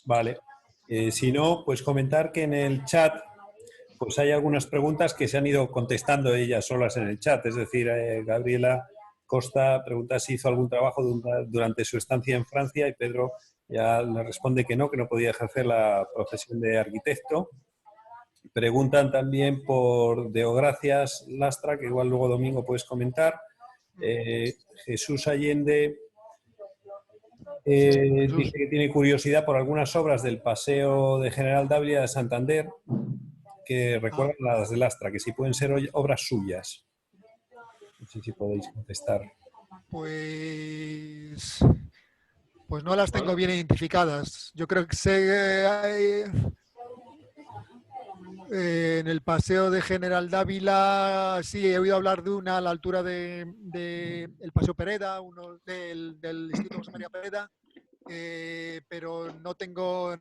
Vale. Si no, pues comentar que en el chat pues hay algunas preguntas que se han ido contestando ellas solas en el chat. Es decir, Gabriela Costa pregunta si hizo algún trabajo durante su estancia en Francia y Pedro ya le responde que no podía ejercer la profesión de arquitecto. Preguntan también por Deogracias Lastra, que igual luego Domingo puedes comentar. Jesús Allende dice que tiene curiosidad por algunas obras del Paseo de General Dávila de Santander que recuerdan las de Lastra, que si pueden ser obras suyas. No sé si podéis contestar. Pues no las tengo bien identificadas. Yo creo que sé... en el Paseo de General Dávila, sí, he oído hablar de una a la altura de el Paseo Pereda, uno del Instituto José María Pereda, pero tengo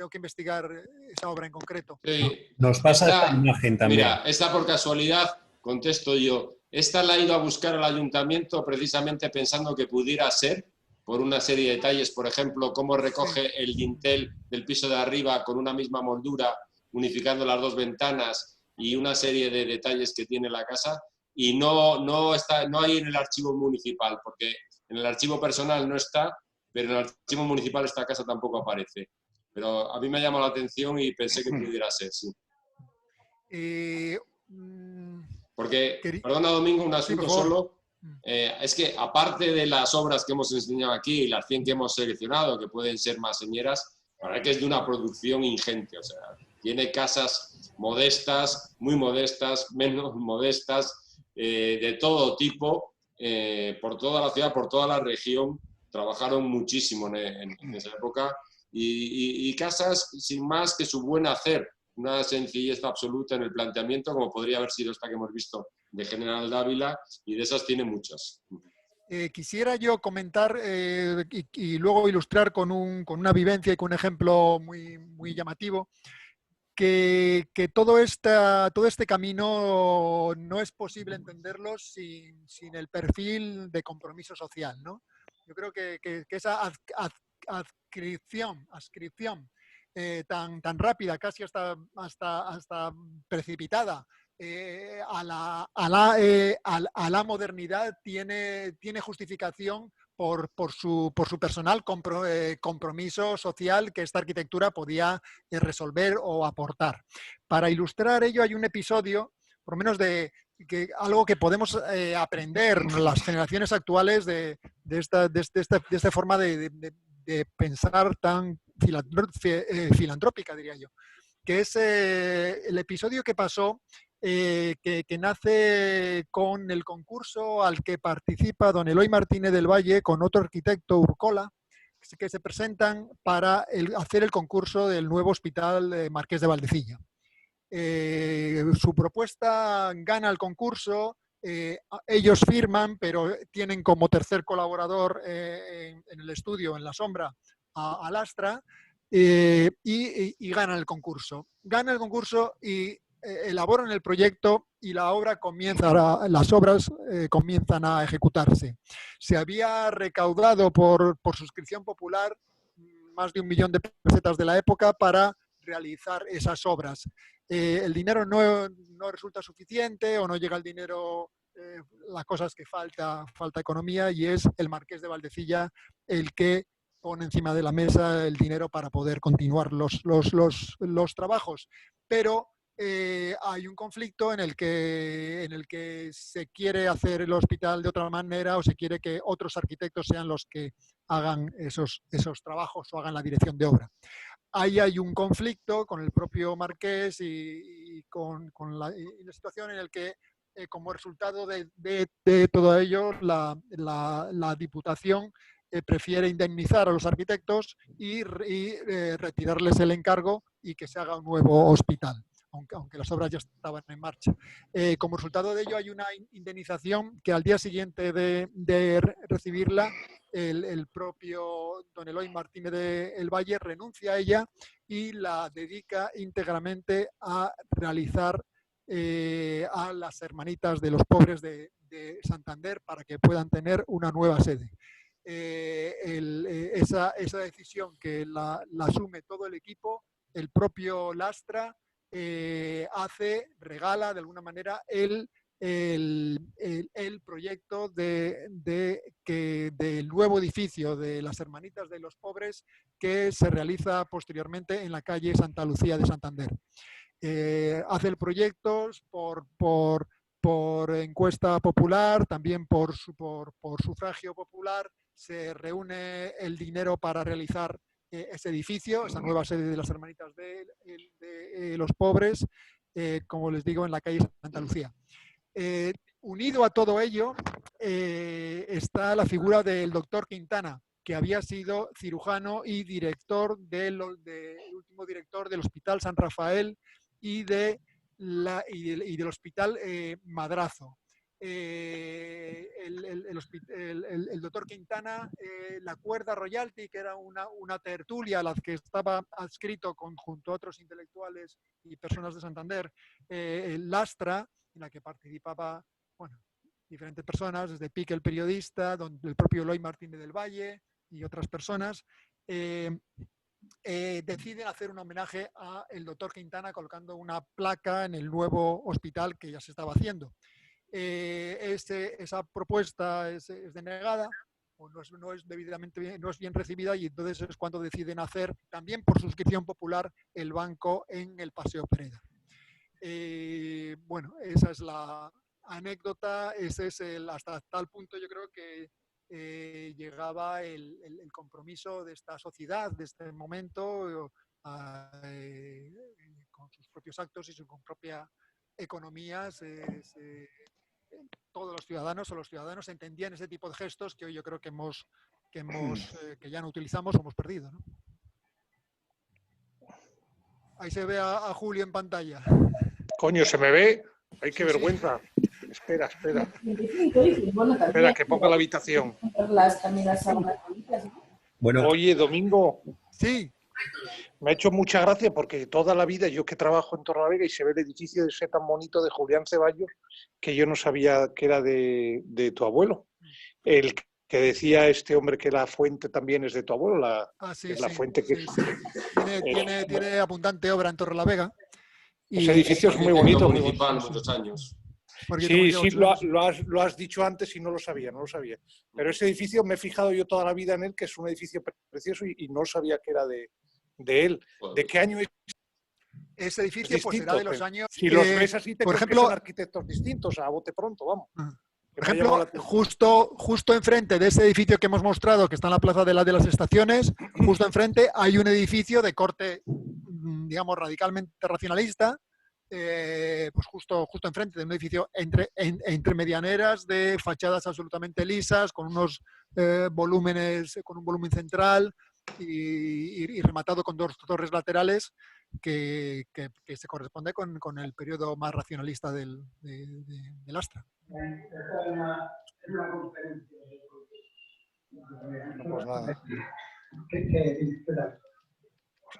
que investigar esa obra en concreto. Sí. Nos pasa esta imagen también. Mira, esta por casualidad, contesto yo, esta la he ido a buscar al ayuntamiento precisamente pensando que pudiera ser, por una serie de detalles, por ejemplo, cómo recoge el dintel del piso de arriba con una misma moldura, unificando las dos ventanas y una serie de detalles que tiene la casa, y no hay en el archivo municipal, porque en el archivo personal no está, pero en el archivo municipal esta casa tampoco aparece. Pero a mí me ha llamado la atención y pensé que pudiera ser, sí. Porque, perdona Domingo, un asunto solo, es que aparte de las obras que hemos enseñado aquí y las 100 que hemos seleccionado, que pueden ser más señeras, la verdad que es de una producción ingente, o sea, tiene casas modestas, muy modestas, menos modestas, de todo tipo, por toda la ciudad, por toda la región. Trabajaron muchísimo en esa época y casas sin más que su buen hacer, una sencillez absoluta en el planteamiento, como podría haber sido esta que hemos visto de General Dávila, y de esas tiene muchas. Quisiera yo comentar y luego ilustrar con una vivencia y con un ejemplo muy llamativo, que todo este camino no es posible entenderlo sin el perfil de compromiso social, ¿no? Yo creo que esa adscripción tan rápida, casi hasta precipitada, a la modernidad tiene justificación por su personal compromiso social que esta arquitectura podía resolver o aportar. Para ilustrar ello hay un episodio, por lo menos algo que podemos aprender las generaciones actuales de esta forma de pensar tan filantrópica, diría yo, que es el episodio que pasó, que nace con el concurso al que participa don Eloy Martínez del Valle con otro arquitecto, Urcola, que se presentan para hacer el concurso del nuevo hospital Marqués de Valdecilla. Su propuesta gana el concurso, ellos firman, pero tienen como tercer colaborador en el estudio, en la sombra, a Lastra, y ganan el concurso. Ganan el concurso y elaboran el proyecto y las obras comienzan a ejecutarse. Se había recaudado por suscripción popular más de 1 millón de pesetas de la época para realizar esas obras. El dinero no resulta suficiente o no llega el dinero, la cosa es que falta economía, y es el Marqués de Valdecilla el que pone encima de la mesa el dinero para poder continuar los trabajos. Pero hay un conflicto en el que se quiere hacer el hospital de otra manera, o se quiere que otros arquitectos sean los que hagan esos trabajos o hagan la dirección de obra. Ahí hay un conflicto con el propio Marqués y con la situación en la que, como resultado de todo ello, la Diputación prefiere indemnizar a los arquitectos y retirarles el encargo y que se haga un nuevo hospital, aunque las obras ya estaban en marcha. Como resultado de ello, hay una indemnización que al día siguiente de recibirla, el propio don Eloy Martínez del Valle renuncia a ella y la dedica íntegramente a realizar a las Hermanitas de los Pobres de Santander, para que puedan tener una nueva sede. Esa decisión que la asume todo el equipo, el propio Lastra regala de alguna manera el proyecto del nuevo edificio de las Hermanitas de los Pobres, que se realiza posteriormente en la calle Santa Lucía de Santander. Hace el proyecto por encuesta popular, también por sufragio popular. Se reúne el dinero para realizar ese edificio, esa nueva sede de las Hermanitas de los Pobres, como les digo, en la calle Santa Lucía. Unido a todo ello está la figura del doctor Quintana, que había sido cirujano y director último director del Hospital San Rafael y del Hospital Madrazo. El doctor Quintana, la cuerda royalty, que era una tertulia a la que estaba adscrito junto a otros intelectuales y personas de Santander, el Lastra, en la que participaban diferentes personas, desde Pique el periodista, el propio Eloy Martínez del Valle y otras personas, deciden hacer un homenaje al doctor Quintana colocando una placa en el nuevo hospital que ya se estaba haciendo. Esa propuesta es denegada, o no es bien recibida, y entonces es cuando deciden hacer, también por suscripción popular, el banco en el Paseo Pereda. Esa es la anécdota. Ese es hasta tal punto, yo creo que llegaba el compromiso de esta sociedad, de este momento, con sus propios actos y su propia economía. Todos los ciudadanos entendían ese tipo de gestos que hoy yo creo que ya no utilizamos o hemos perdido, ¿no? Ahí se ve a Julio en pantalla. Coño, ¿se me ve? ¡Ay, qué vergüenza! Sí. Espera. Espera, que ponga la habitación. Bueno. Oye, Domingo. Sí. Me ha hecho mucha gracia porque toda la vida, yo que trabajo en Torrelavega y se ve el edificio ese tan bonito de Julián Ceballos, que yo no sabía que era de tu abuelo. El que decía este hombre que la fuente también es de tu abuelo, la fuente que... Sí. Tiene abundante obra en Torrelavega. Ese edificio es muy bonito. Municipal, muchos años. Sí, lo has dicho antes y no lo sabía. Pero ese edificio me he fijado yo toda la vida en él, que es un edificio precioso y no sabía que era de él. ¿De qué año es? Ese edificio pues será de los años... Si los ves así, te crees que son arquitectos distintos, a bote pronto, vamos. Por ejemplo, justo enfrente de ese edificio que hemos mostrado, que está en la Plaza de las Estaciones, justo enfrente hay un edificio de corte, digamos, radicalmente racionalista, pues justo enfrente de un edificio entre medianeras, de fachadas absolutamente lisas, con unos volúmenes, con un volumen central y rematado con dos torres laterales que se corresponde con el periodo más racionalista del Astra. Pues nada.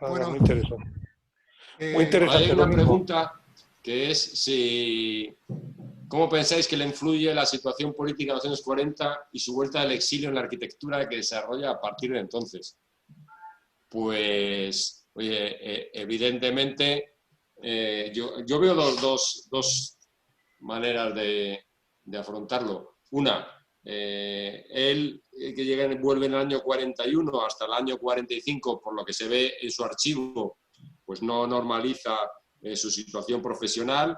Bueno, muy interesante. Muy interesante. Hay una pregunta que es ¿cómo pensáis que le influye la situación política de los años 40 y su vuelta del exilio en la arquitectura que desarrolla a partir de entonces? Pues Oye, evidentemente, yo veo dos maneras de afrontarlo. Una, él que vuelve en el año 41 hasta el año 45, por lo que se ve en su archivo, pues no normaliza su situación profesional.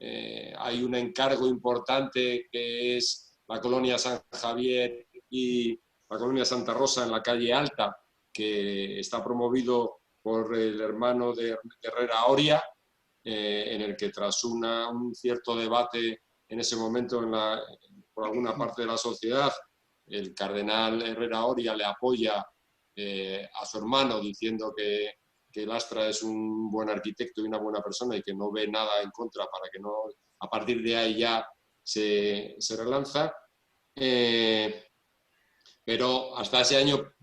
Hay un encargo importante que es la colonia San Javier y la colonia Santa Rosa en la calle Alta, que está promovido por el hermano de Herrera Oria, en el que tras un cierto debate en ese momento por alguna parte de la sociedad, el cardenal Herrera Oria le apoya a su hermano diciendo que Lastra es un buen arquitecto y una buena persona y que no ve nada en contra para que no, a partir de ahí ya se relanza. Pero hasta ese año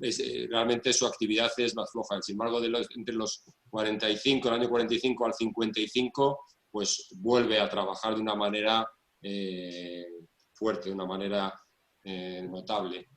realmente su actividad es más floja. Sin embargo, entre los 45, el año 45 al 55, pues vuelve a trabajar de una manera fuerte, de una manera notable.